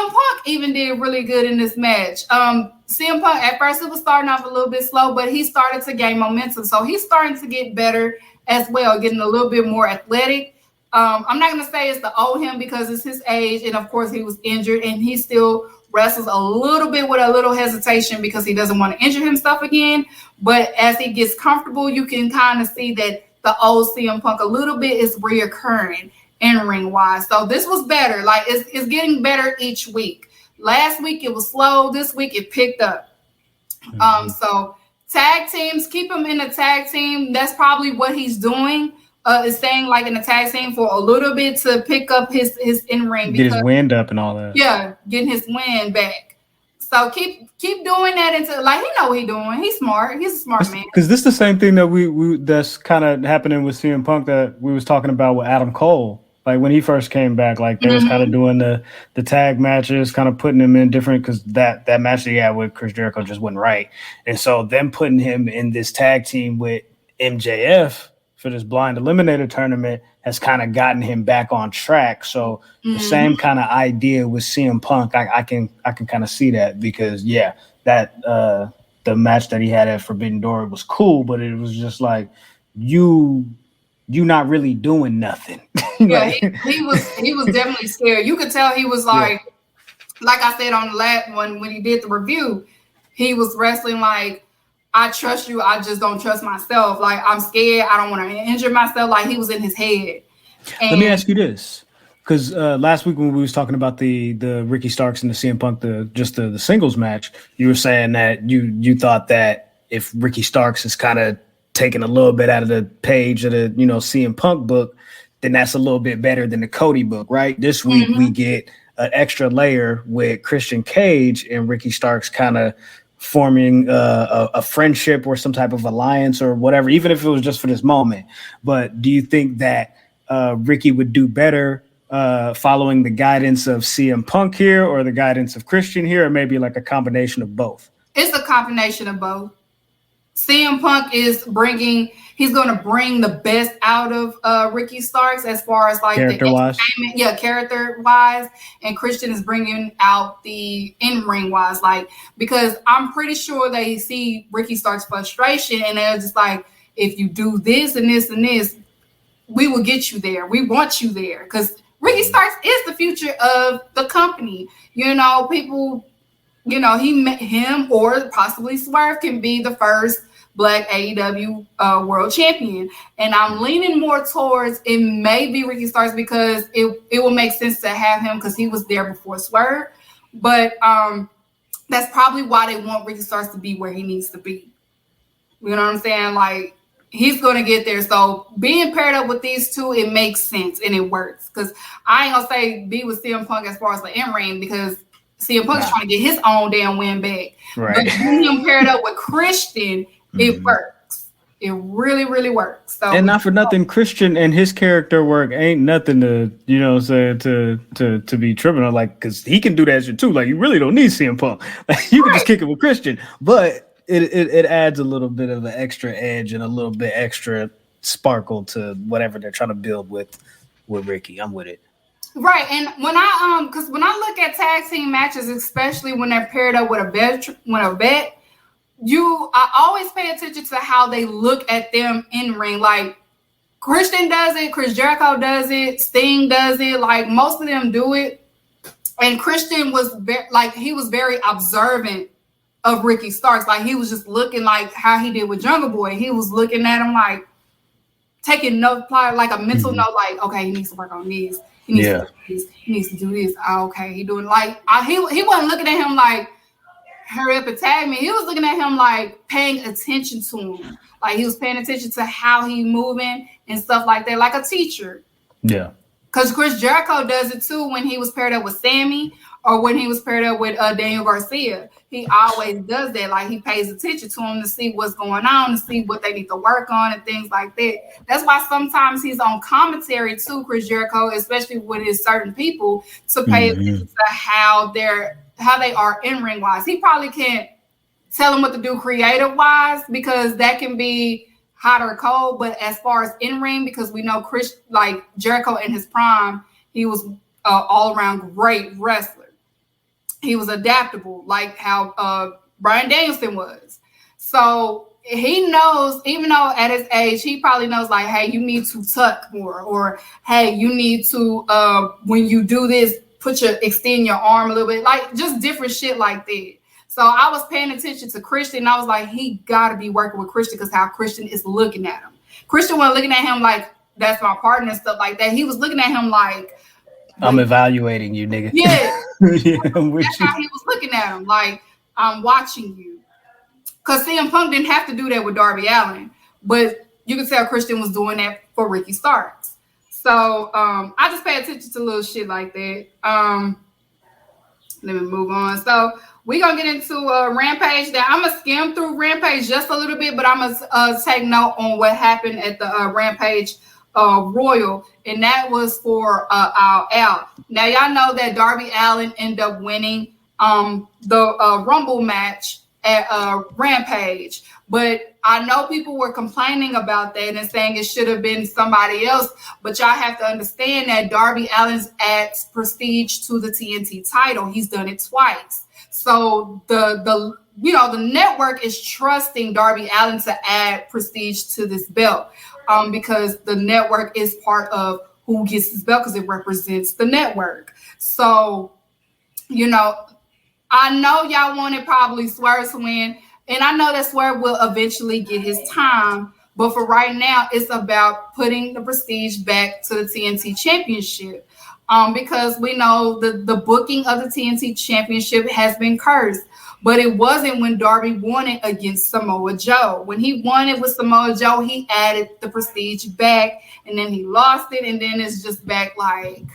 Punk even did really good in this match. CM Punk, at first it was starting off a little bit slow, but he started to gain momentum. So he's starting to get better as well, getting a little bit more athletic. I'm not going to say it's the old him because it's his age. And of course he was injured and he still wrestles a little bit with a little hesitation because he doesn't want to injure himself again. But as he gets comfortable, you can kind of see that the old CM Punk a little bit is reoccurring in ring wise. So this was better. Like it's getting better each week. Last week it was slow. This week it picked up. So tag teams, keep him in the tag team. That's probably what he's doing. Is staying like in the tag team for a little bit to pick up his in ring, get his wind up and all that. Yeah, getting his wind back. So keep doing that until like he know what he's doing. He's smart. He's a smart man. Because this is the same thing that we that's kind of happening with CM Punk that we was talking about with Adam Cole. Like when he first came back, like they was kind of doing the tag matches, kind of putting him in different because that match that he had with Chris Jericho just wasn't right, and so them putting him in this tag team with MJF for this blind eliminator tournament has kind of gotten him back on track. So the same kind of idea with CM Punk, I can kind of see that because that the match that he had at Forbidden Door was cool, but it was just like you not really doing nothing. Yeah, he was definitely scared. You could tell he was like I said on the last one when he did the review, he was wrestling like, I trust you, I just don't trust myself. Like I'm scared, I don't want to injure myself. Like he was in his head. And let me ask you this, because last week when we was talking about the Ricky Starks and the CM Punk, the singles match, you were saying that you thought that if Ricky Starks is kind of taking a little bit out of the page of the CM Punk book, then that's a little bit better than the Cody book, right? This week we get an extra layer with Christian Cage and Ricky Starks kind of forming a friendship or some type of alliance or whatever, even if it was just for this moment. But do you think that Ricky would do better following the guidance of CM Punk here or the guidance of Christian here, or maybe like a combination of both? It's a combination of both. CM Punk he's going to bring the best out of Ricky Starks as far as like character-wise. Character-wise, and Christian is bringing out the in-ring wise, like because I'm pretty sure they see Ricky Starks' frustration and they're just like, if you do this and this and this, we will get you there. We want you there because Ricky Starks is the future of the company. People. Him or possibly Swerve can be the first Black AEW world champion. And I'm leaning more towards it may be Ricky Starks because it will make sense to have him because he was there before Swerve. But that's probably why they want Ricky Starks to be where he needs to be. You know what I'm saying? Like, he's going to get there. So being paired up with these two, it makes sense and it works. Because I ain't going to say be with CM Punk as far as the in-ring because CM Punk is trying to get his own damn win back. Right. But when him paired up with Christian, it works. It really, really works. So, and not for nothing, Christian and his character work ain't nothing to, to be tripping on, like, because he can do that shit too. Like, you really don't need CM Punk. Like, you can just kick it with Christian, but it adds a little bit of an extra edge and a little bit extra sparkle to whatever they're trying to build with Ricky. I'm with it. Right, and when I look at tag team matches, especially when they're paired up with a vet, I always pay attention to how they look at them in ring. Like Christian does it, Chris Jericho does it, Sting does it. Like most of them do it, and Christian was he was very observant of Ricky Starks. Like he was just looking like how he did with Jungle Boy. He was looking at him like taking note, like a mental note. Like okay, he needs to work on these. He needs to do this. He needs to do this. Okay, he doing he wasn't looking at him like hurry up and tag me. He was looking at him like paying attention to him. Like he was paying attention to how he moving and stuff like that, like a teacher. Yeah. Because Chris Jericho does it too when he was paired up with Sammy or when he was paired up with Daniel Garcia. He always does that. Like he pays attention to him to see what's going on, to see what they need to work on and things like that. That's why sometimes he's on commentary too, Chris Jericho, especially with his certain people, to pay attention to how they are in ring wise. He probably can't tell them what to do creative wise because that can be hot or cold. But as far as in ring, because we know Jericho in his prime, he was all around great wrestler. He was adaptable, like how Bryan Danielson was. So he knows, even though at his age, he probably knows like, hey, you need to tuck more, or hey, you need to when you do this, extend your arm a little bit, like just different shit like that. So I was paying attention to Christian, and I was like, he got to be working with Christian because how Christian is looking at him. Christian wasn't looking at him like that's my partner and stuff like that. He was looking at him like, I'm evaluating you, nigga. Yeah, yeah, that's how he was looking at him, like, I'm watching you. Because CM Punk didn't have to do that with Darby Allin, but you could tell Christian was doing that for Ricky Starks. So I just pay attention to little shit like that. Let me move on. So we're going to get into Rampage. Now, I'm going to skim through Rampage just a little bit, but I'm going to take note on what happened at the Rampage Royal, and that was for our Al. Now, y'all know that Darby Allin ended up winning the Rumble match at Rampage, but I know people were complaining about that and saying it should have been somebody else, but y'all have to understand that Darby Allin's adds prestige to the TNT title. He's done it twice. So the network is trusting Darby Allin to add prestige to this belt because the network is part of who gets this belt because it represents the network. So, I know y'all wanted probably Swerve to win, and I know that Swerve will eventually get his time, but for right now, it's about putting the prestige back to the TNT Championship because we know the booking of the TNT Championship has been cursed, but it wasn't when Darby won it against Samoa Joe. When he won it with Samoa Joe, he added the prestige back, and then he lost it, and then it's just back like,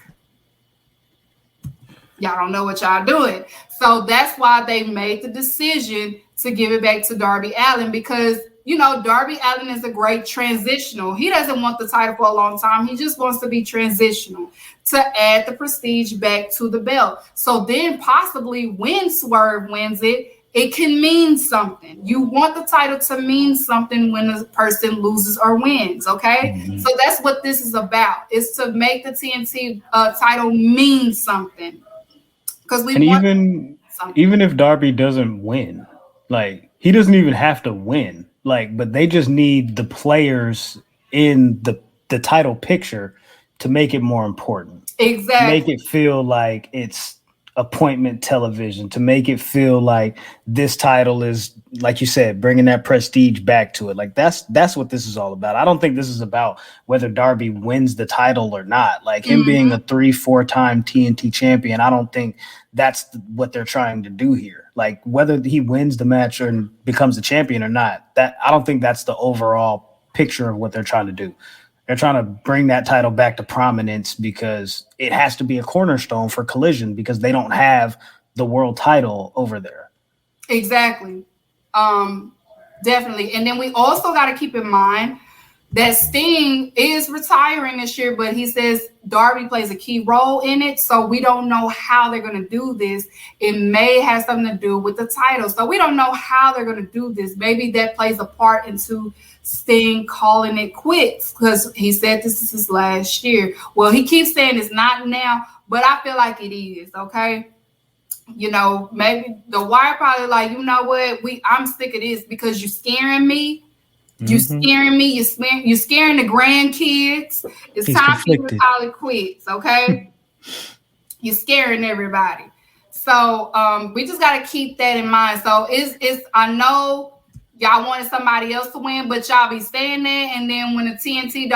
y'all don't know what y'all doing. So that's why they made the decision to give it back to Darby Allin because, Darby Allin is a great transitional. He doesn't want the title for a long time. He just wants to be transitional to add the prestige back to the belt. So then possibly when Swerve wins it, it can mean something. You want the title to mean something when a person loses or wins, okay? Mm-hmm. So that's what this is about, is to make the TNT title mean something. Because even if Darby doesn't win, like he doesn't even have to win, like, but they just need the players in the title picture to make it more important. Exactly. Make it feel like it's appointment television, to make it feel like this title is, like you said, bringing that prestige back to it. Like that's what this is all about. I don't think this is about whether Darby wins the title or not. Like him being a 3-4 time TNT champion, I don't think that's what they're trying to do here. Like whether he wins the match or becomes the champion or not, that I don't think that's the overall picture of what they're trying to do. They're trying to bring that title back to prominence because it has to be a cornerstone for Collision because they don't have the world title over there. Exactly. Definitely. And then we also got to keep in mind that Sting is retiring this year, but he says Darby plays a key role in it. So we don't know how they're going to do this. It may have something to do with the title. So we don't know how they're going to do this. Maybe that plays a part into Sting calling it quits because he said this is his last year. Well, he keeps saying it's not now, but I feel like it is, okay? Maybe the Wire probably like, you know what? I'm sick of this because you're scaring me. You're scaring me. You're scaring the grandkids. It's time for you to call it quits, okay? You're scaring everybody. So we just got to keep that in mind. So it's I know y'all wanted somebody else to win, but y'all be staying there. And then when the TNT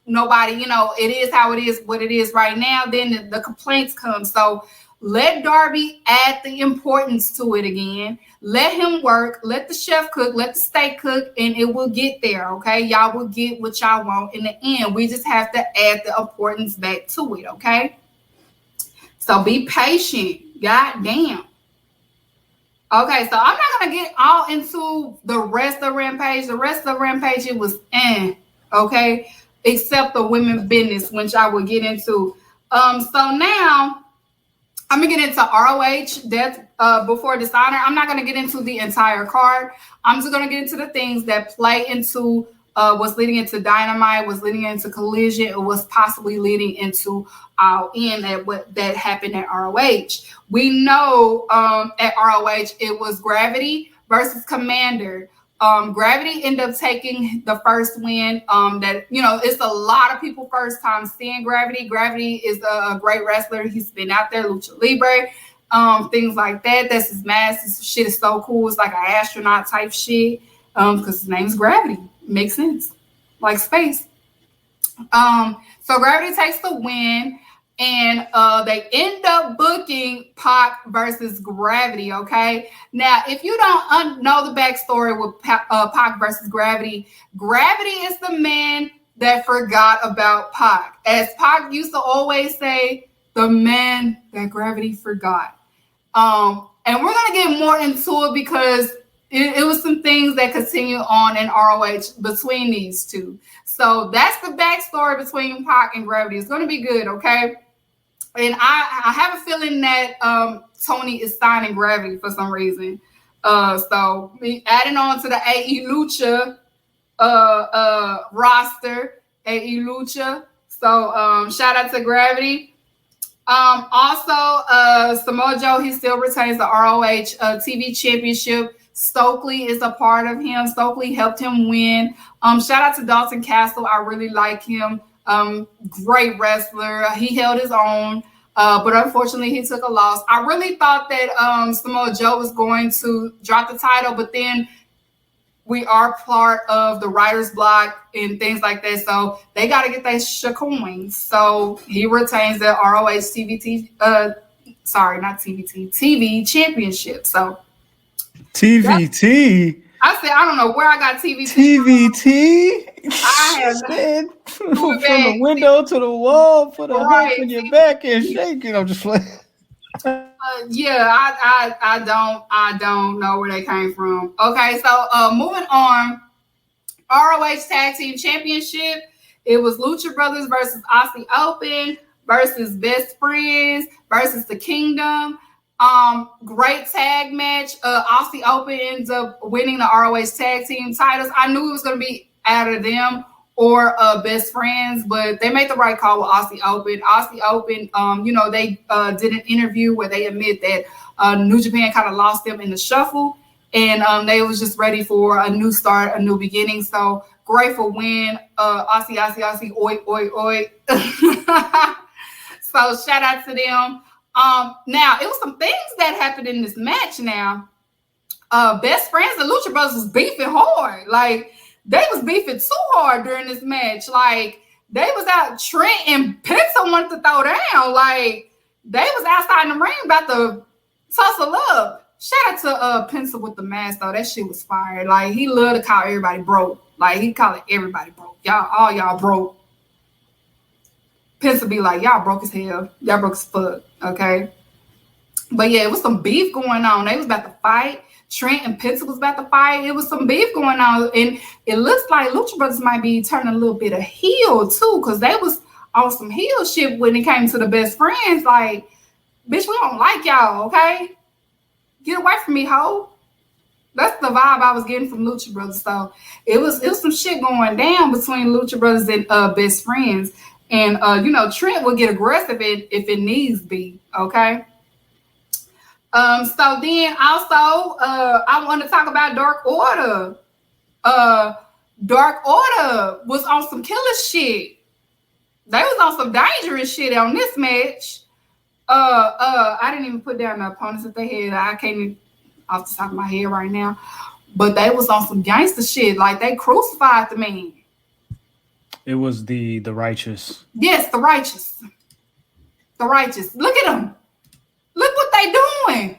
nobody, it is how it is, what it is right now, then the complaints come. So let Darby add the importance to it again. Let him work. Let the chef cook. Let the steak cook, and it will get there, okay? Y'all will get what y'all want in the end. We just have to add the importance back to it, okay? So be patient. God damn. Okay, so I'm not going to get all into the rest of Rampage. The rest of Rampage, it was okay? Except the women's business, which I will get into. So now I'm going to get into ROH, Death Before Dishonor. I'm not going to get into the entire card. I'm just going to get into the things that play into what's leading into Dynamite, what's leading into Collision, and what's possibly leading into All In at what that happened at ROH. We know at ROH it was Gravity versus Commander. Gravity ended up taking the first win. That, you know, it's a lot of people first time seeing Gravity. Gravity is a great wrestler. He's been out there, Lucha Libre, things like that. That's his mask. His shit is so cool. It's like an astronaut type shit. Because his name is Gravity. Makes sense. Like space. So Gravity takes the win. And they end up booking Pac versus Gravity, okay? Now, if you don't know the backstory with Pac versus Gravity, Gravity is the man that forgot about Pac. As Pac used to always say, the man that Gravity forgot. And we're going to get more into it because it was some things that continue on in ROH between these two. So that's the backstory between Pac and Gravity. It's going to be good, okay? And I have a feeling that Tony is signing Gravity for some reason. So adding on to the AE Lucha roster, AE Lucha. So shout out to Gravity. Also, Samoa Joe, he still retains the ROH TV championship. Stokely is a part of him. Stokely helped him win. Shout out to Dalton Castle. I really like him. Great wrestler. He held his own, but unfortunately he took a loss. I really thought that Samoa Joe was going to drop the title, but then we are part of the writer's block and things like that, so they got to get their coins. So he retains the ROH TV championship. So TVT. I said, I don't know where I got TVT. TVT. I have from the window to the wall, put a hook in your back and shake it. I'm just playing. I don't know where they came from. Okay, so moving on. ROH Tag Team Championship. It was Lucha Brothers versus Aussie Open versus Best Friends versus The Kingdom. Great tag match. Aussie Open ends up winning the ROH tag team titles. I knew it was going to be out of them or Best Friends, but they made the right call with Aussie Open. Aussie Open, they did an interview where they admit that New Japan kind of lost them in the shuffle, and they was just ready for a new start, a new beginning. So grateful win. Aussie, oi, oi, oi. So shout out to them. Now it was some things that happened in this match. Now, Best Friends and Lucha Brothers was beefing hard. Like they was beefing too hard during this match. Like they was out. Trent and Penta wanted to throw down. Like they was outside in the ring about to tussle up. Shout out to Penta with the mask though. That shit was fire. Like he loved to call everybody broke. Like he called everybody broke. All y'all broke. Pence be like, y'all broke as hell. Y'all broke as fuck. Okay. But yeah, it was some beef going on. They was about to fight. Trent and Pence was about to fight. It was some beef going on. And it looks like Lucha Brothers might be turning a little bit of heel too. Because they was on some heel shit when it came to the Best Friends. Like, bitch, we don't like y'all, okay? Get away from me, ho. That's the vibe I was getting from Lucha Brothers. So it was some shit going down between Lucha Brothers and Best Friends. And, Trent will get aggressive if it needs be, okay? So then also, I want to talk about Dark Order. Dark Order was on some killer shit. They was on some dangerous shit on this match. I didn't even put down the opponents that they had. I can't even off the top of my head right now. But they was on some gangster shit. Like, they crucified the man. It was the righteous. Yes, the righteous. The righteous. Look at them. Look what they doing.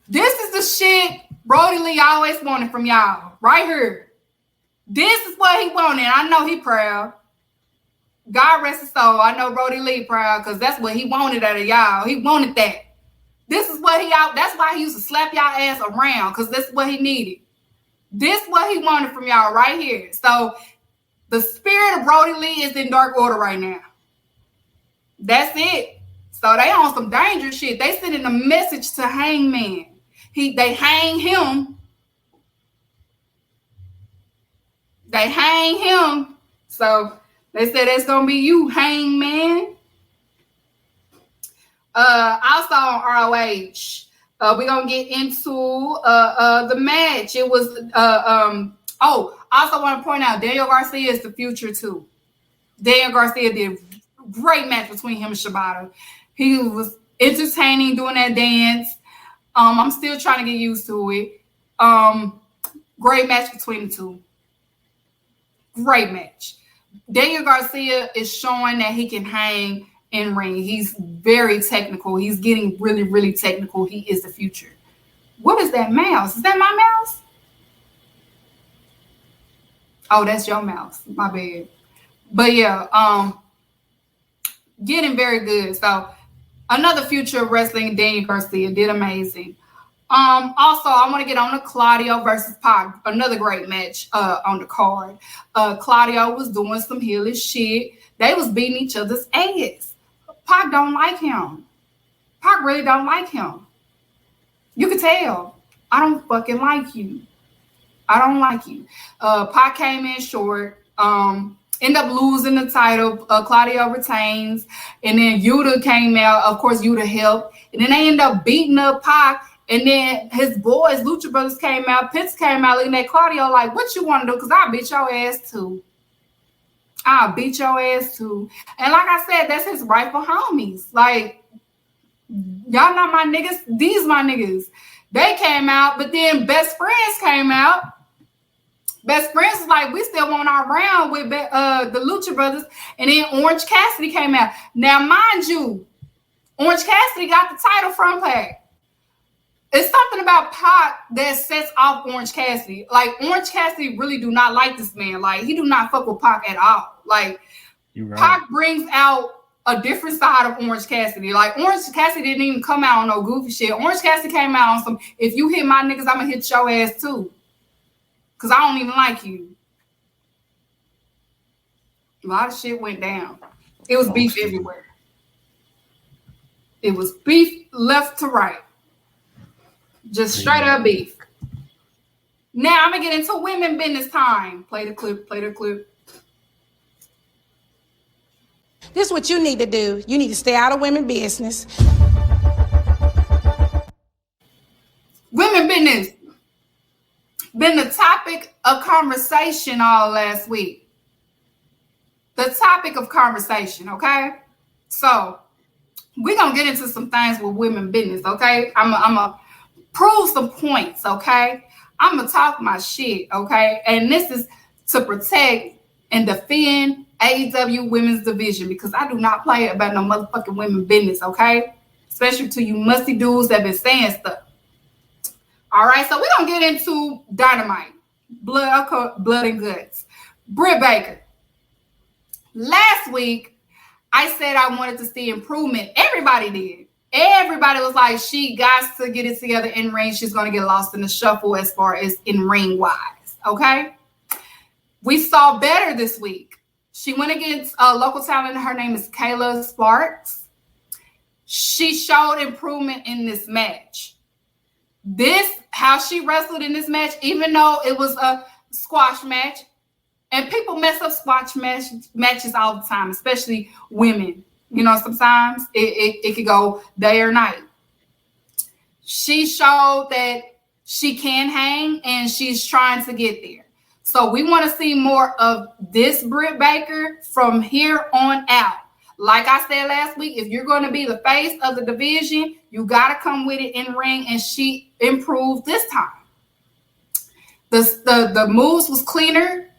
This is the shit Brody Lee always wanted from y'all. Right here. This is what he wanted. I know he proud. God rest his soul. I know Brody Lee proud because that's what he wanted out of y'all. He wanted that. This is what that's why he used to slap y'all ass around, because that's what he needed. This is what he wanted from y'all right here. So the spirit of Brody Lee is in Dark Order right now. That's it. So they on some dangerous shit. They sending a message to Hangman. They hang him. They hang him. So they said that's gonna be you, Hangman. Also on ROH, we're gonna get into the match. It was also want to point out Daniel Garcia is the future too. Daniel Garcia did a great match between him and Shibata. He was entertaining doing that dance. I'm still trying to get used to it. Great match between the two. Great match. Daniel Garcia is showing that he can hang in ring. He's very technical. He's getting really, really technical. He is the future. What is that mouse? Is that my mouse? Oh, that's your mouse. My bad. But yeah, getting very good. So another future of wrestling, Daniel Garcia did amazing. Also, I want to get on to Claudio versus Pac, another great match on the card. Claudio was doing some heelish shit. They was beating each other's ass. Pac don't like him. Pac really don't like him. You can tell. I don't fucking like you. I don't like you. Pac came in short. End up losing the title. Claudio retains. And then Yuta came out. Of course, Yuta helped. And then they end up beating up Pac. And then his boys, Lucha Brothers, came out. Pitts came out looking at Claudio like, what you want to do? Because I'll beat your ass too. I'll beat your ass too. And like I said, that's his rightful homies. Like, y'all not my niggas. These my niggas. They came out, but then Best Friends came out. Best Friends was like, we still want our round with the Lucha Brothers. And then Orange Cassidy came out. Now, mind you, Orange Cassidy got the title from Pac. It's something about Pac that sets off Orange Cassidy. Like, Orange Cassidy really do not like this man. Like, he do not fuck with Pac at all. Like, right. Pac brings out a different side of Orange Cassidy. Like, Orange Cassidy didn't even come out on no goofy shit. Orange Cassidy came out on some, if you hit my niggas, I'm gonna hit your ass too. Because I don't even like you. A lot of shit went down. It was beef everywhere. It was beef left to right. Just straight up beef. Now I'm going to get into women business time. Play the clip. This is what you need to do. You need to stay out of women business. Women business. Been the topic of conversation all last week. The topic of conversation, okay? So, we're going to get into some things with women business, okay? I'm going to prove some points, okay? I'm going to talk my shit, okay? And this is to protect and defend AEW women's division because I do not play about no motherfucking women business, okay? Especially to you musty dudes that been saying stuff. All right, so we're going to get into Dynamite, blood and guts. Britt Baker. Last week, I said I wanted to see improvement. Everybody did. Everybody was like, she got to get it together in ring. She's going to get lost in the shuffle as far as in ring wise. Okay. We saw better this week. She went against a local talent. Her name is Kayla Sparks. She showed improvement in this match. How she wrestled in this match, even though it was a squash match, and people mess up squash matches all the time, especially women. You know, sometimes it could go day or night. She showed that she can hang, and she's trying to get there. So we want to see more of this Britt Baker from here on out. Like I said last week, if you're going to be the face of the division, you got to come with it in ring, and she improved this time. The moves was cleaner,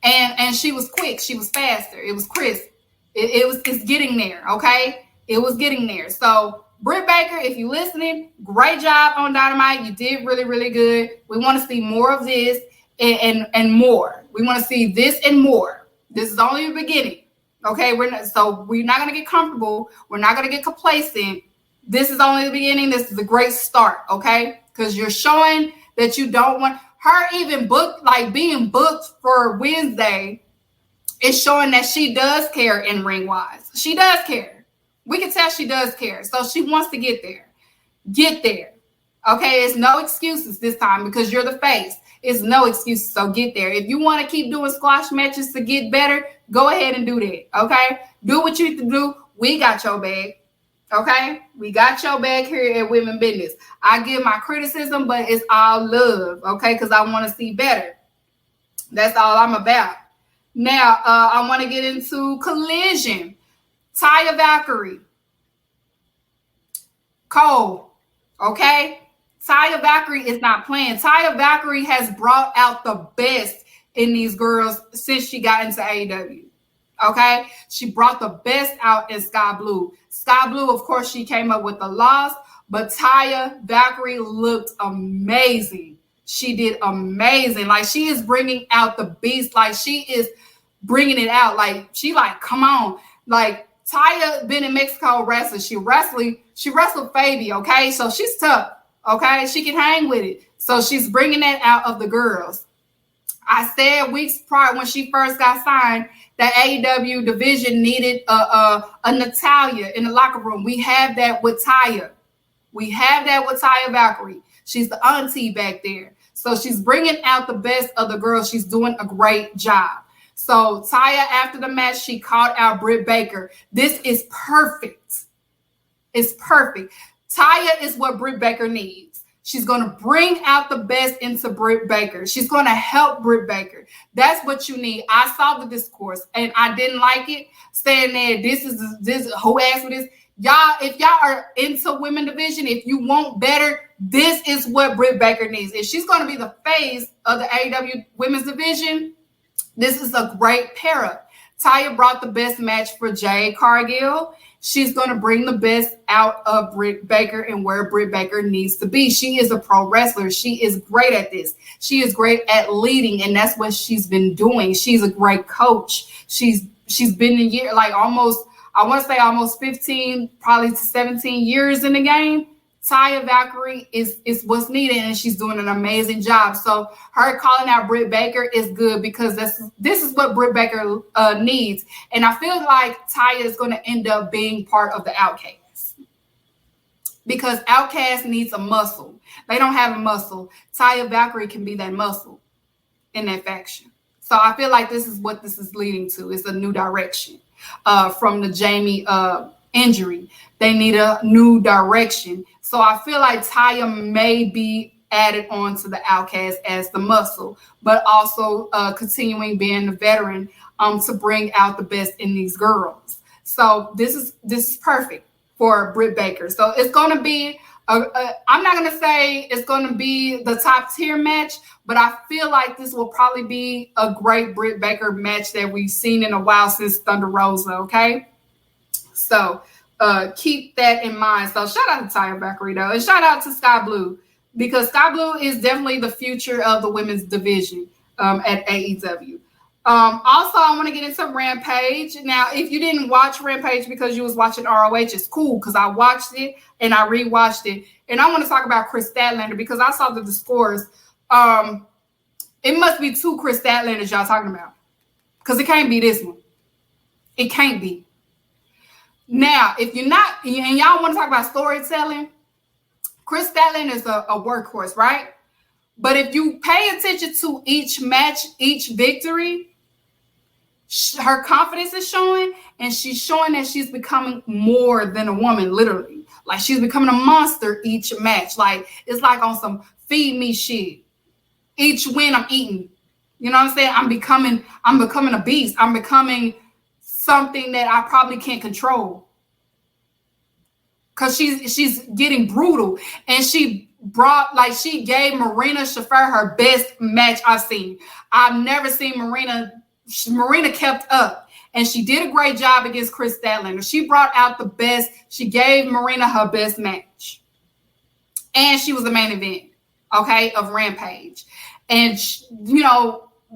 and she was quick. She was faster. It was crisp. It's getting there, okay? It was getting there. So, Britt Baker, if you're listening, great job on Dynamite. You did really, really good. We want to see more of this and more. We want to see this and more. This is only the beginning. Okay, we're not going to get comfortable. We're not going to get complacent. This is only the beginning. This is a great start, okay? Because you're showing that you don't want her even being booked for Wednesday is showing that she does care in ring wise. She does care. We can tell she does care. So she wants to get there. Get there. Okay, it's no excuses this time because you're the face. It's no excuses. So get there. If you want to keep doing squash matches to get better, go ahead and do that. Okay, do what you need to do. We got your bag. Okay, we got your back here at Women Business. I give my criticism, but it's all love, okay? Because I want to see better. That's all I'm about. Now, I want to get into Collision. Taya Valkyrie. Cole, okay? Taya Valkyrie is not playing. Taya Valkyrie has brought out the best in these girls since she got into AEW. Okay, she brought the best out in Sky Blue. Sky Blue, of course, she came up with the loss, but Taya Valkyrie looked amazing. She did amazing. Like, she is bringing out the beast. Like, she is bringing it out. Like, she like, come on. Like, Taya been in Mexico wrestling. She wrestled Fabi, okay? So she's tough, okay? She can hang with it. So she's bringing that out of the girls. I said weeks prior when she first got signed that AEW division needed a Natalia in the locker room. We have that with Taya. We have that with Taya Valkyrie. She's the auntie back there. So she's bringing out the best of the girls. She's doing a great job. So Taya, after the match, she called out Britt Baker. This is perfect. It's perfect. Taya is what Britt Baker needs. She's going to bring out the best into Britt Baker. She's going to help Britt Baker. That's what you need. I saw the discourse and I didn't like it, saying that this who asked for this. Y'all, if y'all are into women division, if you want better, this is what Britt Baker needs. If she's going to be the face of the AEW women's division, this is a great pair up. Taya brought the best match for Jade Cargill. She's going to bring the best out of Britt Baker and where Britt Baker needs to be. She is a pro wrestler. She is great at this. She is great at leading, and that's what she's been doing. She's a great coach. She's been in year like almost, I want to say almost 15, probably to 17 years in the game. Taya Valkyrie is what's needed, and she's doing an amazing job. So her calling out Britt Baker is good because this is what Britt Baker needs. And I feel like Taya is going to end up being part of the Outcasts because Outcast needs a muscle. They don't have a muscle. Taya Valkyrie can be that muscle in that faction. So I feel like this is what this is leading to. It's a new direction from the Jamie injury. They need a new direction. So I feel like Taya may be added on to the Outcast as the muscle, but also continuing being the veteran to bring out the best in these girls. So this is perfect for Britt Baker. So it's going to be I'm not going to say it's going to be the top tier match, but I feel like this will probably be a great Britt Baker match that we've seen in a while since Thunder Rosa. Okay, so. Keep that in mind. So shout out to Taya Valkyrie though, and shout out to Sky Blue because Sky Blue is definitely the future of the women's division at AEW. Also, I want to get into Rampage. Now, if you didn't watch Rampage because you was watching ROH, it's cool because I watched it and I rewatched it. And I want to talk about Chris Statlander because I saw the scores. It must be two Chris Statlanders y'all talking about because it can't be this one. It can't be. Now, if you're not, and y'all want to talk about storytelling, Chris Statlander is a workhorse, right? But if you pay attention to each match, each victory, her confidence is showing, and she's showing that she's becoming more than a woman, literally. Like, she's becoming a monster each match. Like, it's like on some feed me shit. Each win I'm eating. You know what I'm saying? I'm becoming a beast. I'm becoming something that I probably can't control because she's getting brutal, and she gave Marina Shafir her best match I've seen. I've never seen Marina kept up, and she did a great job against Chris Statlander. She brought out the best. She gave Marina her best match, and she was the main event, okay, of Rampage. And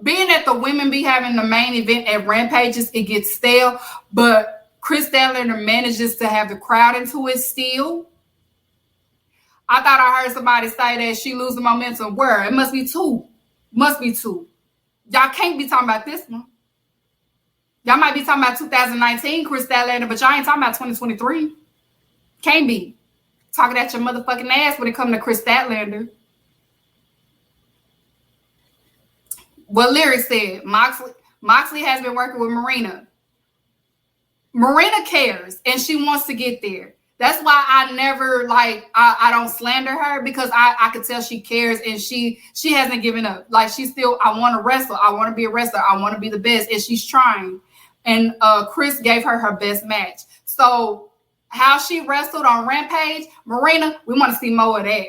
being that the women be having the main event at Rampages, it gets stale. But Chris Statlander manages to have the crowd into it still. I thought I heard somebody say that she losing momentum. Where? It must be two. Must be two. Y'all can't be talking about this one. Y'all might be talking about 2019 Chris Statlander, but y'all ain't talking about 2023. Can't be. Talking at your motherfucking ass when it comes to Chris Statlander. What Lyric said, Moxley has been working with Marina. Marina cares, and she wants to get there. That's why I never I don't slander her, because I could tell she cares, and she hasn't given up. Like, she's still, I want to wrestle. I want to be a wrestler. I want to be the best, and she's trying. And Chris gave her best match. So how she wrestled on Rampage, Marina, we want to see more of that.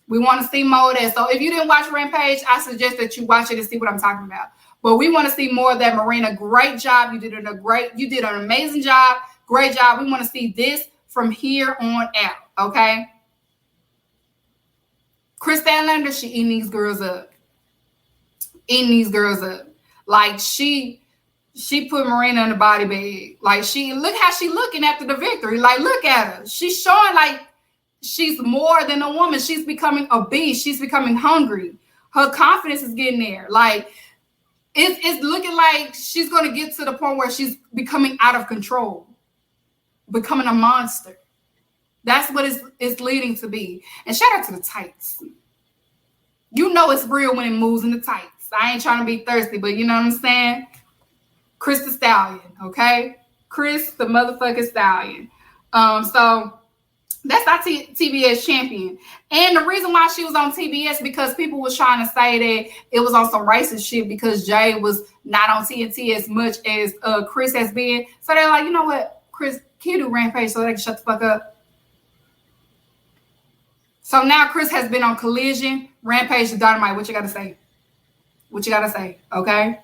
We want to see more of that. So if you didn't watch Rampage, I suggest that you watch it and see what I'm talking about. But we want to see more of that, Marina. Great job. You did an amazing job. Great job. We want to see this from here on out, okay? Chris Statlander, she eating these girls up. Like, she put Marina in the body bag. Like, look how she looking after the victory. Like, look at her. She's showing like she's more than a woman. She's becoming a beast. She's becoming hungry. Her confidence is getting there. Like, it's looking like she's going to get to the point where she's becoming out of control, becoming a monster. That's what it's leading to be. And shout out to the tights. You know it's real when it moves in the tights. I ain't trying to be thirsty, but you know what I'm saying? Chris the Stallion, okay? Chris the motherfucking Stallion. So that's our TBS champion. And the reason why she was on TBS, because people was trying to say that it was on some racist shit because Jay was not on TNT as much as Chris has been. So they're like, you know what, Chris, can you do Rampage so they can shut the fuck up? So now Chris has been on Collision, Rampage, and Dynamite. What you got to say? Okay?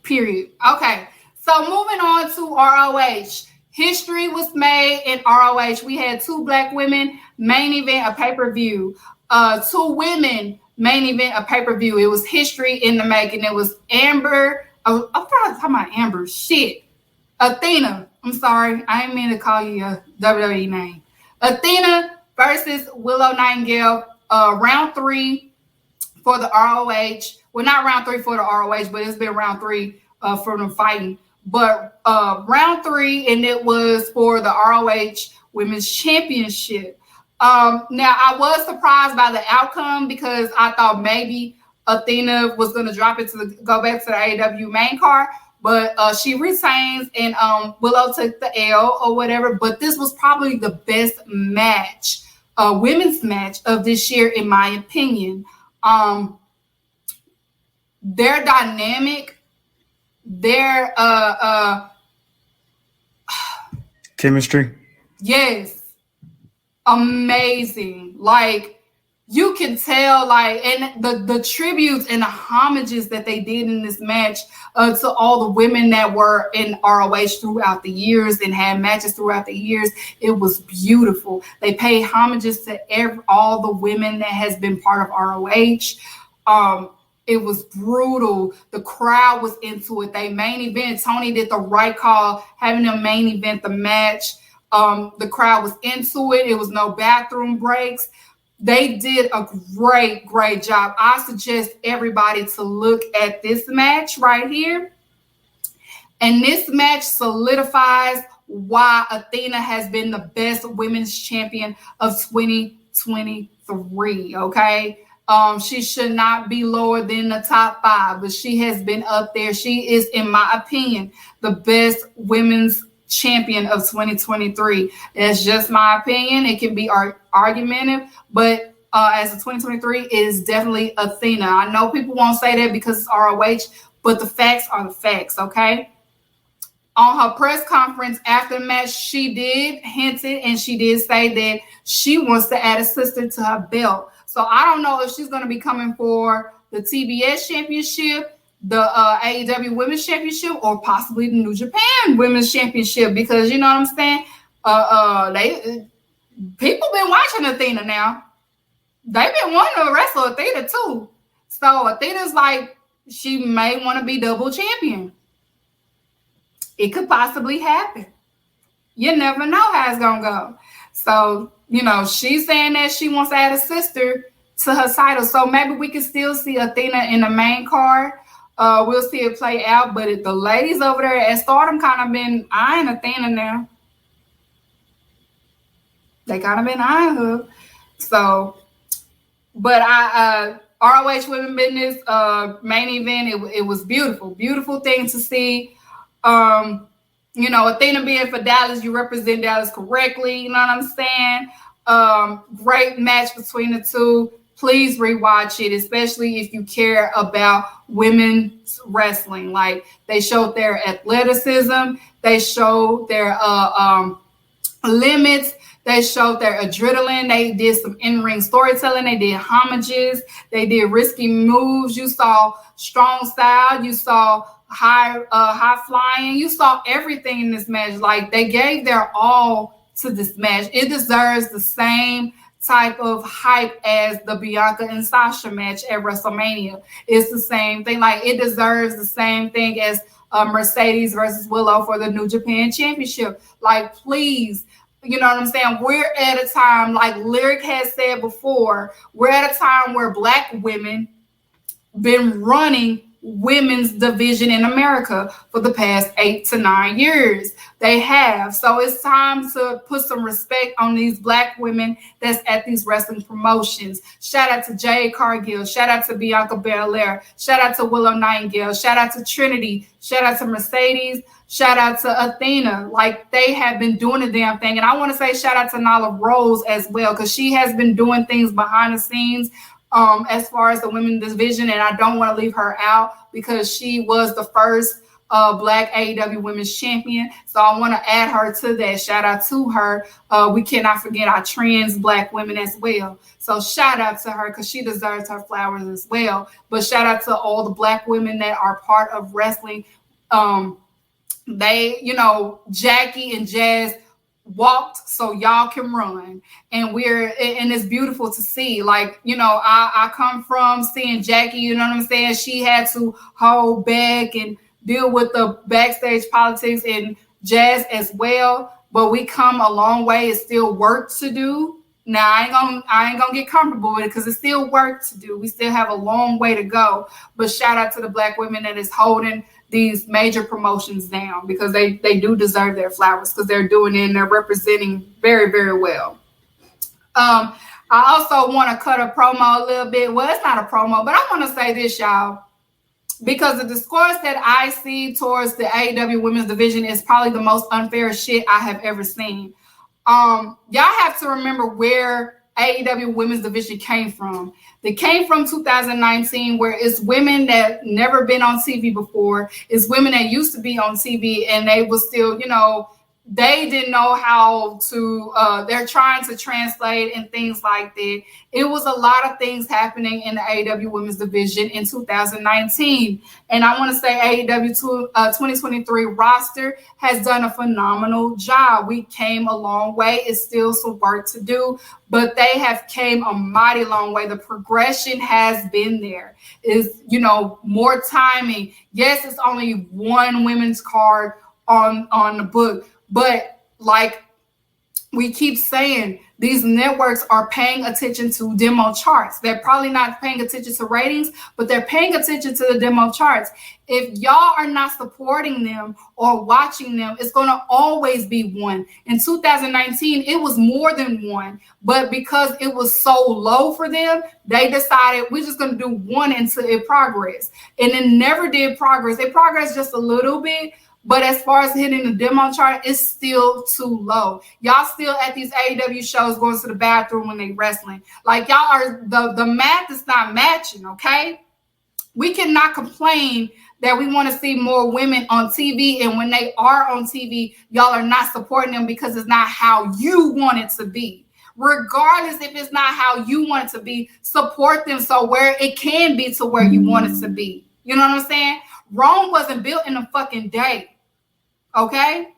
Period. Okay. So moving on to ROH. History was made in ROH. We had 2 black women main event a pay-per-view. 2 women main event a pay-per-view. It was history in the making. It was Amber. I'm probably talking about Amber. Shit. Athena. I'm sorry. I didn't mean to call you a WWE name. Athena versus Willow Nightingale. Round 3 for the ROH. Well, not round 3 for the ROH, but it's been round 3 for them fighting. But round 3, and it was for the ROH Women's Championship. Now, I was surprised by the outcome because I thought maybe Athena was going to go back to the AEW main card, but she retains, and Willow took the L or whatever. But this was probably the best match, women's match of this year, in my opinion. Their dynamic, their chemistry. Yes. Amazing. Like, you can tell, like, and the tributes and the homages that they did in this match to all the women that were in ROH throughout the years and had matches throughout the years, it was beautiful. They paid homages to all the women that has been part of ROH. It was brutal. The crowd was into it. They main event. Tony did the right call, having them main event the match. The crowd was into it. It was no bathroom breaks. They did a great, great job. I suggest everybody to look at this match right here. And this match solidifies why Athena has been the best women's champion of 2023, okay? She should not be lower than the top 5, but she has been up there. She is, in my opinion, the best women's champion of 2023. That's just my opinion. It can be argumentative, but as of 2023, it is definitely Athena. I know people won't say that because it's ROH, but the facts are the facts, okay? On her press conference after the match, she did hint it, and she did say that she wants to add a sister to her belt. So I don't know if she's going to be coming for the TBS Championship, the AEW Women's Championship, or possibly the New Japan Women's Championship, because you know what I'm saying? People been watching Athena now. They've been wanting to wrestle Athena too. So Athena's like, she may want to be double champion. It could possibly happen. You never know how it's going to go. So, you know, she's saying that she wants to add a sister to her title. So maybe we can still see Athena in the main card. We'll see it play out. But the ladies over there at Stardom kind of been eyeing Athena now. They kind of been eyeing her. So, but ROH Women Business main event, it was beautiful. Beautiful thing to see. You know, Athena being for Dallas, you represent Dallas correctly. You know what I'm saying? Great match between the two. Please rewatch it, especially if you care about women's wrestling. Like, they showed their athleticism, they showed their limits, they showed their adrenaline, they did some in-ring storytelling, they did homages, they did risky moves. You saw strong style, you saw high flying, you saw everything in this match. Like, they gave their all to this match. It deserves the same type of hype as the Bianca and Sasha match at WrestleMania. It's the same thing. Like, it deserves the same thing as Mercedes versus Willow for the New Japan Championship. Like, please, you know what I'm saying? We're at a time, like Lyric has said before, we're at a time where Black women been running women's division in America for the past 8 to 9 years. They have. So it's time to put some respect on these Black women that's at these wrestling promotions. Shout out to Jade Cargill. Shout out to Bianca Belair. Shout out to Willow Nightingale. Shout out to Trinity. Shout out to Mercedes. Shout out to Athena. Like, they have been doing the damn thing. And I want to say shout out to Nyla Rose as well, because she has been doing things behind the scenes as far as the women's division, and I don't want to leave her out because she was the first Black AEW Women's Champion. So I want to add her to that. Shout out to her. We cannot forget our trans Black women as well. So shout out to her because she deserves her flowers as well. But shout out to all the Black women that are part of wrestling. They, you know, Jackie and Jazz walked so y'all can run, and it's beautiful to see. Like, you know, I come from seeing Jackie, you know what I'm saying, she had to hold back and deal with the backstage politics, and Jazz as well, but we come a long way. It's still work to do. Now, I ain't gonna get comfortable with it because it's still work to do. We still have a long way to go, but shout out to the Black women that is holding these major promotions down, because they do deserve their flowers, because they're doing it and they're representing very, very well. I also want to cut a promo a little bit. Well, it's not a promo, but I want to say this, y'all, because the discourse that I see towards the AEW women's division is probably the most unfair shit I have ever seen. Y'all have to remember where AEW women's division came from. They came from 2019, where it's women that never been on TV before. It's women that used to be on TV and they was still, you know, they didn't know how to, they're trying to translate and things like that. It was a lot of things happening in the AEW women's division in 2019. And I want to say AEW 2023 roster has done a phenomenal job. We came a long way. It's still some work to do, but they have came a mighty long way. The progression has been there. Is, you know, more timing. Yes, it's only one women's card on the book, but like we keep saying, these networks are paying attention to demo charts. They're probably not paying attention to ratings, but they're paying attention to the demo charts. If y'all are not supporting them or watching them, it's going to always be one. In 2019, it was more than one, but because it was so low for them, they decided we're just going to do one until it progress. And it never did progress. It progressed just a little bit, but as far as hitting the demo chart, it's still too low. Y'all still at these AEW shows going to the bathroom when they wrestling. Like, y'all are, the math is not matching, okay? We cannot complain that we want to see more women on TV, and when they are on TV, y'all are not supporting them because it's not how you want it to be. Regardless if it's not how you want it to be, support them so where it can be to where you want it to be. You know what I'm saying? Rome wasn't built in a fucking day. Okay,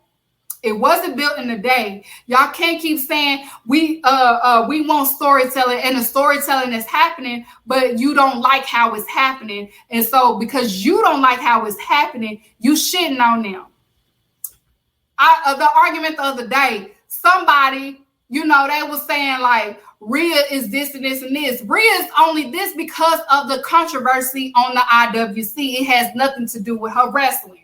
it wasn't built in a day. Y'all can't keep saying we want storytelling, and the storytelling is happening, but you don't like how it's happening, and so because you don't like how it's happening, you shitting on them. The argument the other day, somebody, you know, they was saying like Rhea is this and this and this. Rhea is only this because of the controversy on the IWC. It has nothing to do with her wrestling.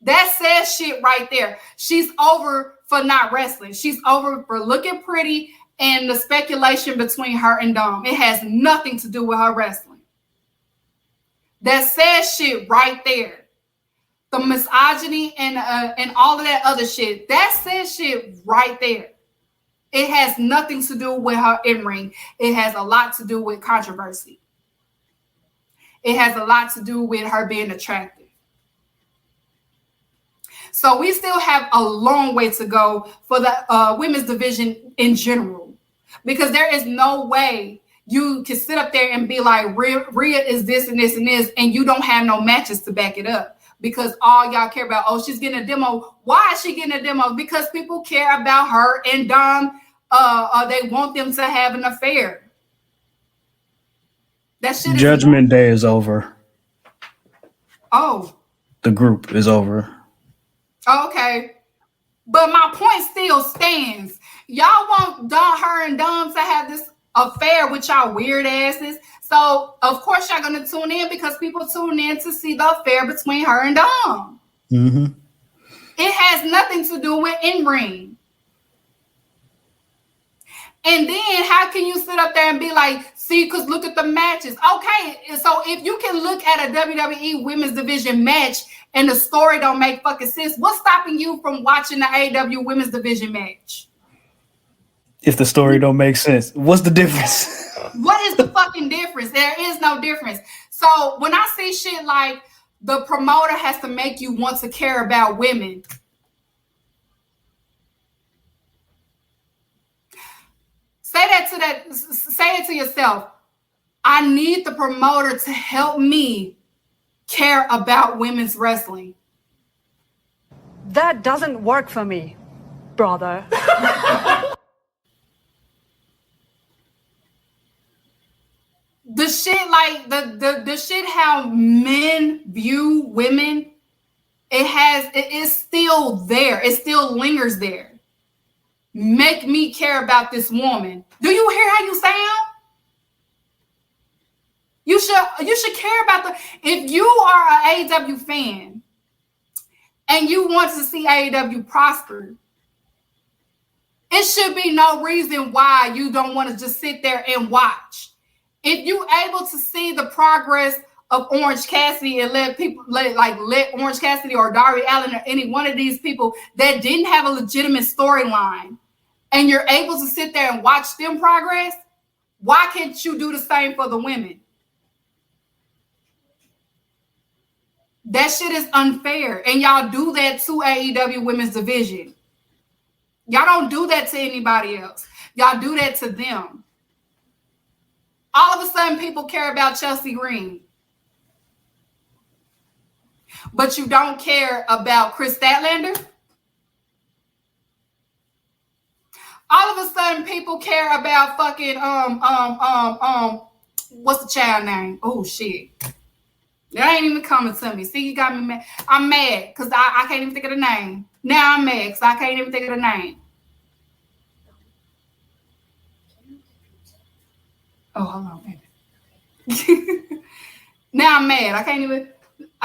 That says shit right there. She's over for not wrestling. She's over for looking pretty and the speculation between her and Dom. It has nothing to do with her wrestling. That says shit right there. the misogyny and all of that other shit. That says shit right there. It has nothing to do with her in-ring. It has a lot to do with controversy. It has a lot to do with her being attractive. So we still have a long way to go for the women's division in general, because there is no way you can sit up there and be like, Rhea is this and this and this, and you don't have no matches to back it up, because all y'all care about, oh, she's getting a demo. Why is she getting a demo? Because people care about her and Dom. They want them to have an affair. That shit is Judgment Day is over. Oh. The group is over. Okay. But my point still stands. Y'all want her and Dom to have this affair with y'all weird asses. So, of course, y'all going to tune in, because people tune in to see the affair between her and Dom. Mm-hmm. It has nothing to do with in-ring. And then how can you sit up there and be like, see, because look at the matches. Okay, so if you can look at a WWE women's division match and the story don't make fucking sense, what's stopping you from watching the AEW women's division match? If the story don't make sense, what's the difference? What is the fucking difference? There is no difference. So when I see shit like the promoter has to make you want to care about women, say it to yourself. I need the promoter to help me care about women's wrestling. That doesn't work for me, brother. The shit like the shit how men view women, it is still there. It still lingers there. Make me care about this woman. Do you hear how you sound? You should care about if you are an AEW fan and you want to see AEW prosper, it should be no reason why you don't want to just sit there and watch. If you're able to see the progress of Orange Cassidy and let Orange Cassidy or Darby Allin or any one of these people that didn't have a legitimate storyline, and you're able to sit there and watch them progress, why can't you do the same for the women? That shit is unfair. And y'all do that to AEW women's division. Y'all don't do that to anybody else. Y'all do that to them. All of a sudden, people care about Chelsea Green. But you don't care about Chris Statlander? All of a sudden, people care about fucking what's the child name? Oh shit, that ain't even coming to me. See, you got me mad. I'm mad because I can't even think of the name. Now I'm mad because I can't even think of the name. Oh, hold on, baby. Now I'm mad. I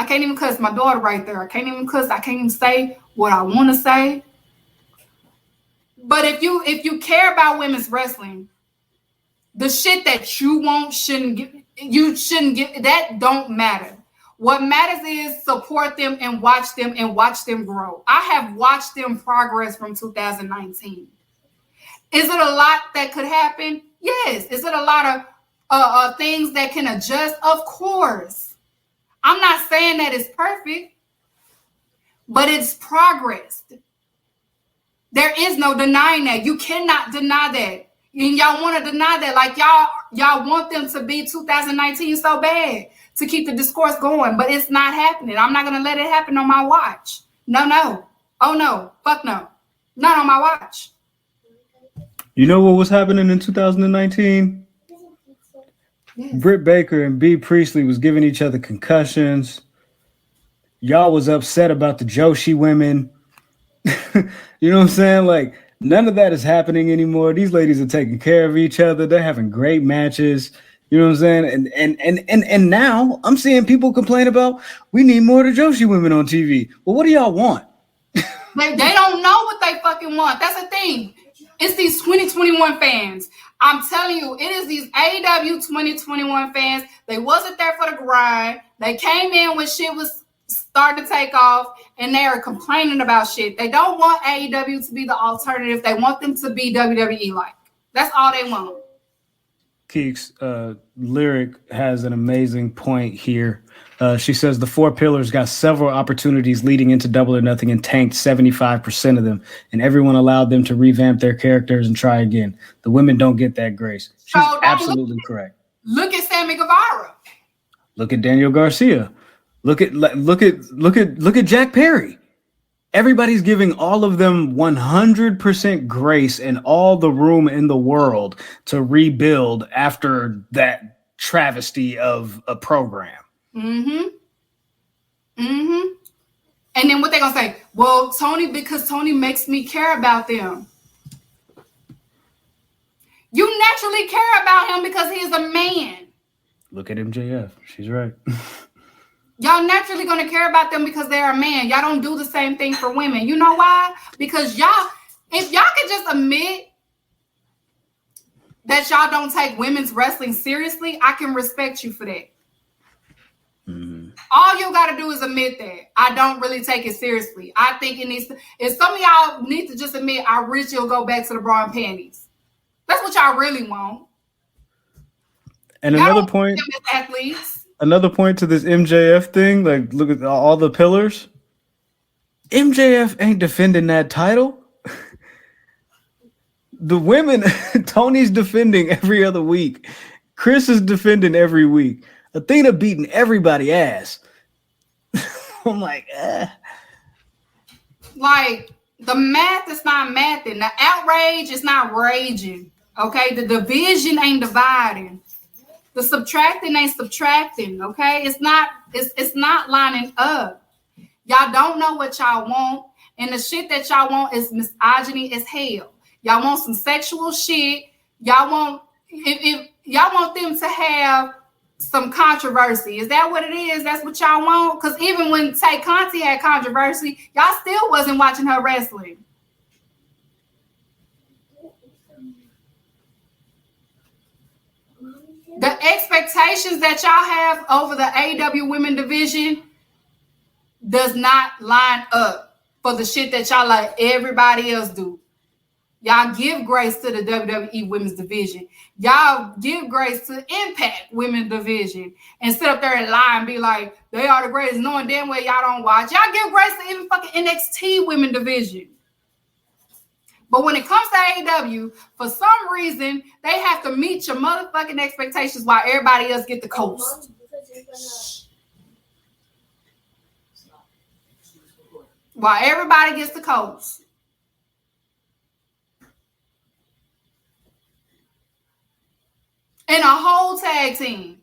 can't even cuss my daughter right there. I can't even cuss. I can't even say what I want to say. But if you care about women's wrestling, the shit that you want shouldn't get that don't matter. What matters is support them and watch them grow. I have watched them progress from 2019. Is it a lot that could happen? Yes. Is it a lot of things that can adjust? Of course. I'm not saying that it's perfect, but it's progress. There is no denying that. You cannot deny that. And y'all want to deny that. Like y'all want them to be 2019 so bad to keep the discourse going, but it's not happening. I'm not going to let it happen on my watch. No. Oh no. Fuck no. Not on my watch. You know what was happening in 2019? Yes. Britt Baker and B. Priestley was giving each other concussions. Y'all was upset about the Joshi women. You know what I'm saying? Like, none of that is happening anymore. These ladies are taking care of each other. They're having great matches. You know what I'm saying? And now I'm seeing people complain about we need more of the Joshi women on TV. Well, what do y'all want? They don't know what they fucking want. That's the thing. It's these 2021 fans. I'm telling you, it is these AEW 2021 fans. They wasn't there for the grind. They came in when shit was starting to take off, and they are complaining about shit. They don't want AEW to be the alternative. They want them to be WWE like. That's all they want. Keeks, Lyric has an amazing point here. She says the 4 pillars got several opportunities leading into Double or Nothing and tanked 75% of them, and everyone allowed them to revamp their characters and try again. The women don't get that grace. She's absolutely correct. Look at Sammy Guevara. Look at Daniel Garcia. Look at Jack Perry. Everybody's giving all of them 100% grace and all the room in the world to rebuild after that travesty of a program. Mm-hmm. Mm-hmm. And then what they gonna say? Well, because Tony makes me care about them. You naturally care about him because he is a man. Look at MJF. She's right. Y'all naturally gonna care about them because they're a man. Y'all don't do the same thing for women. You know why? Because if y'all could just admit that y'all don't take women's wrestling seriously, I can respect you for that. Mm-hmm. All you gotta do is admit that I don't really take it seriously. I think it needs to. If some of y'all need to just admit, I wish you'll go back to the bra and panties. That's what y'all really want. And y'all another point. Athletes. Another point to this MJF thing, like look at all the pillars. MJF ain't defending that title. The women, Tony's defending every other week. Chris is defending every week. Athena beating everybody ass. I'm like, Like, the math is not mathing. The outrage is not raging. Okay? The division ain't dividing. The subtracting ain't subtracting, okay? It's not lining up. Y'all don't know what y'all want, and the shit that y'all want is misogyny as hell. Y'all want some sexual shit. Y'all want if y'all want them to have some controversy. Is that what it is? That's what y'all want? Because even when Tay Conti had controversy, y'all still wasn't watching her wrestling. The expectations that y'all have over the AEW women division does not line up for the shit that y'all let everybody else do. Y'all give grace to the WWE women's division. Y'all give grace to Impact women's division and sit up there and lie and be like, they are the greatest, knowing damn well y'all don't watch. Y'all give grace to even fucking NXT women division. But when it comes to AEW, for some reason, they have to meet your motherfucking expectations while everybody else get the coast. While everybody gets the coast. And a whole tag team.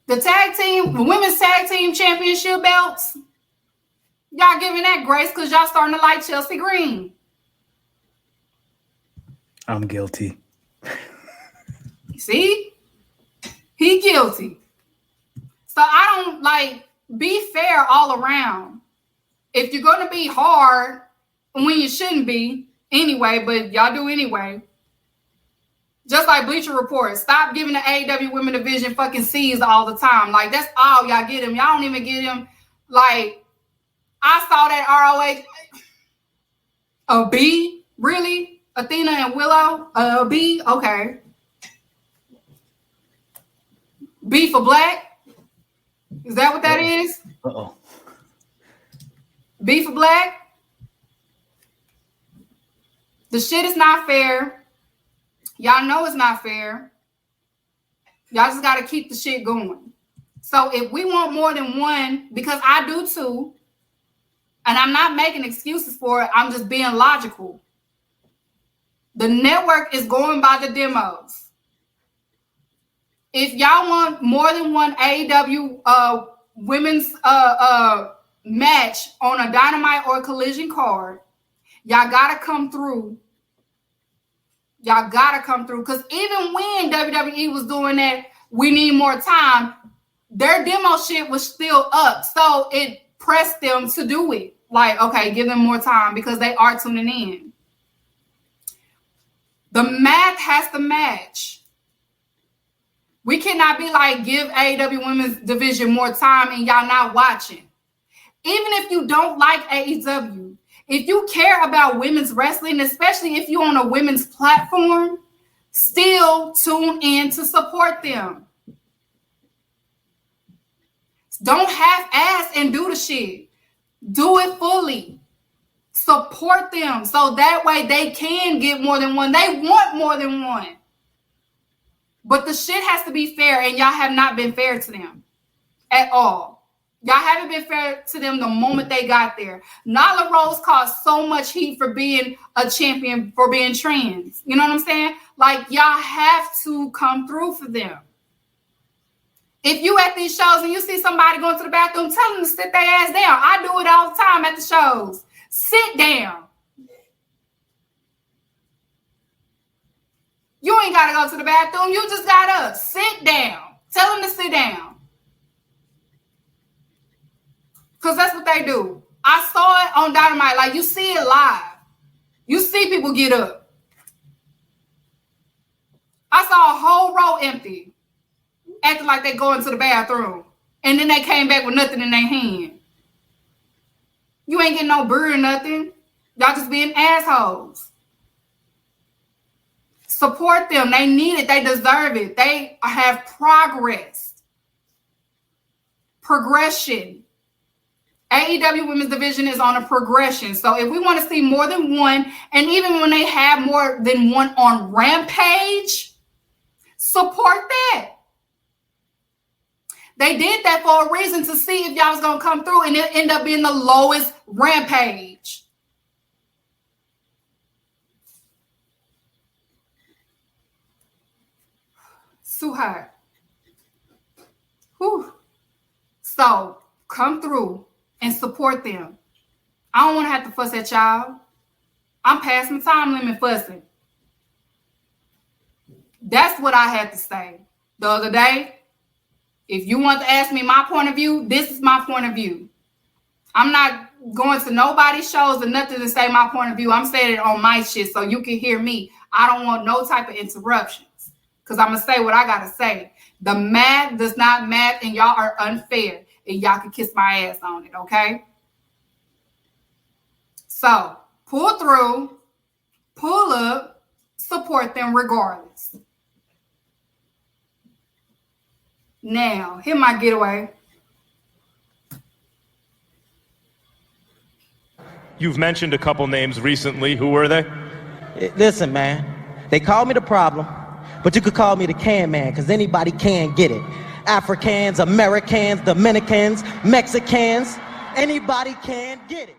The tag team, the women's tag team championship belts, y'all giving that grace because y'all starting to like Chelsea Green. I'm guilty. See? He guilty. So I don't be fair all around. If you're going to be hard when you shouldn't be anyway, but y'all do anyway. Just like Bleacher Report, stop giving the AEW women division fucking C's all the time. Like, that's all y'all get him. Y'all don't even get him. Like, I saw that ROH. A B? Really? Athena and Willow? A B? Okay. B for black? Is that what that is? Uh-oh. B for black? The shit is not fair. Y'all know it's not fair. Y'all just got to keep the shit going. So if we want more than one, because I do too, and I'm not making excuses for it, I'm just being logical. The network is going by the demos. If y'all want more than one AEW women's match on a Dynamite or Collision card, y'all got to come through. Y'all gotta come through. Because even when WWE was doing that, we need more time, their demo shit was still up. So it pressed them to do it. Like, okay, give them more time because they are tuning in. The math has to match. We cannot be like, give AEW Women's Division more time and y'all not watching. Even if you don't like AEW, if you care about women's wrestling, especially if you're on a women's platform, still tune in to support them. Don't half-ass and do the shit. Do it fully. Support them so that way they can get more than one. They want more than one. But the shit has to be fair, and y'all have not been fair to them at all. Y'all haven't been fair to them the moment they got there. Nyla Rose caused so much heat for being a champion, for being trans. You know what I'm saying? Like, y'all have to come through for them. If you at these shows and you see somebody going to the bathroom, tell them to sit their ass down. I do it all the time at the shows. Sit down. You ain't got to go to the bathroom. You just got to sit down. Tell them to sit down. Because that's what they do. I saw it on Dynamite. Like, you see it live. You see people get up. I saw a whole row empty, acting like they go into the bathroom. And then they came back with nothing in their hand. You ain't getting no beer or nothing. Y'all just being assholes. Support them. They need it. They deserve it. They have progress. Progression. AEW Women's Division is on a progression. So if we want to see more than one, and even when they have more than one on Rampage, support that. They did that for a reason, to see if y'all was going to come through, and it ended up being the lowest Rampage. Too hot. Whew. So come through and support them. I don't want to have to fuss at y'all. I'm past my time limit fussing. That's what I had to say the other day. If you want to ask me my point of view, this is my point of view. I'm not going to nobody's shows or nothing to say my point of view. I'm saying it on my shit so you can hear me. I don't want no type of interruptions because I'm going to say what I got to say. The math does not math, and y'all are unfair, and y'all can kiss my ass on it, okay? So pull through, pull up, support them regardless. Now, hit my getaway. You've mentioned a couple names recently. Who were they? Listen, man, they call me the problem, but you could call me the can man, because anybody can get it. Africans, Americans, Dominicans, Mexicans, anybody can get it.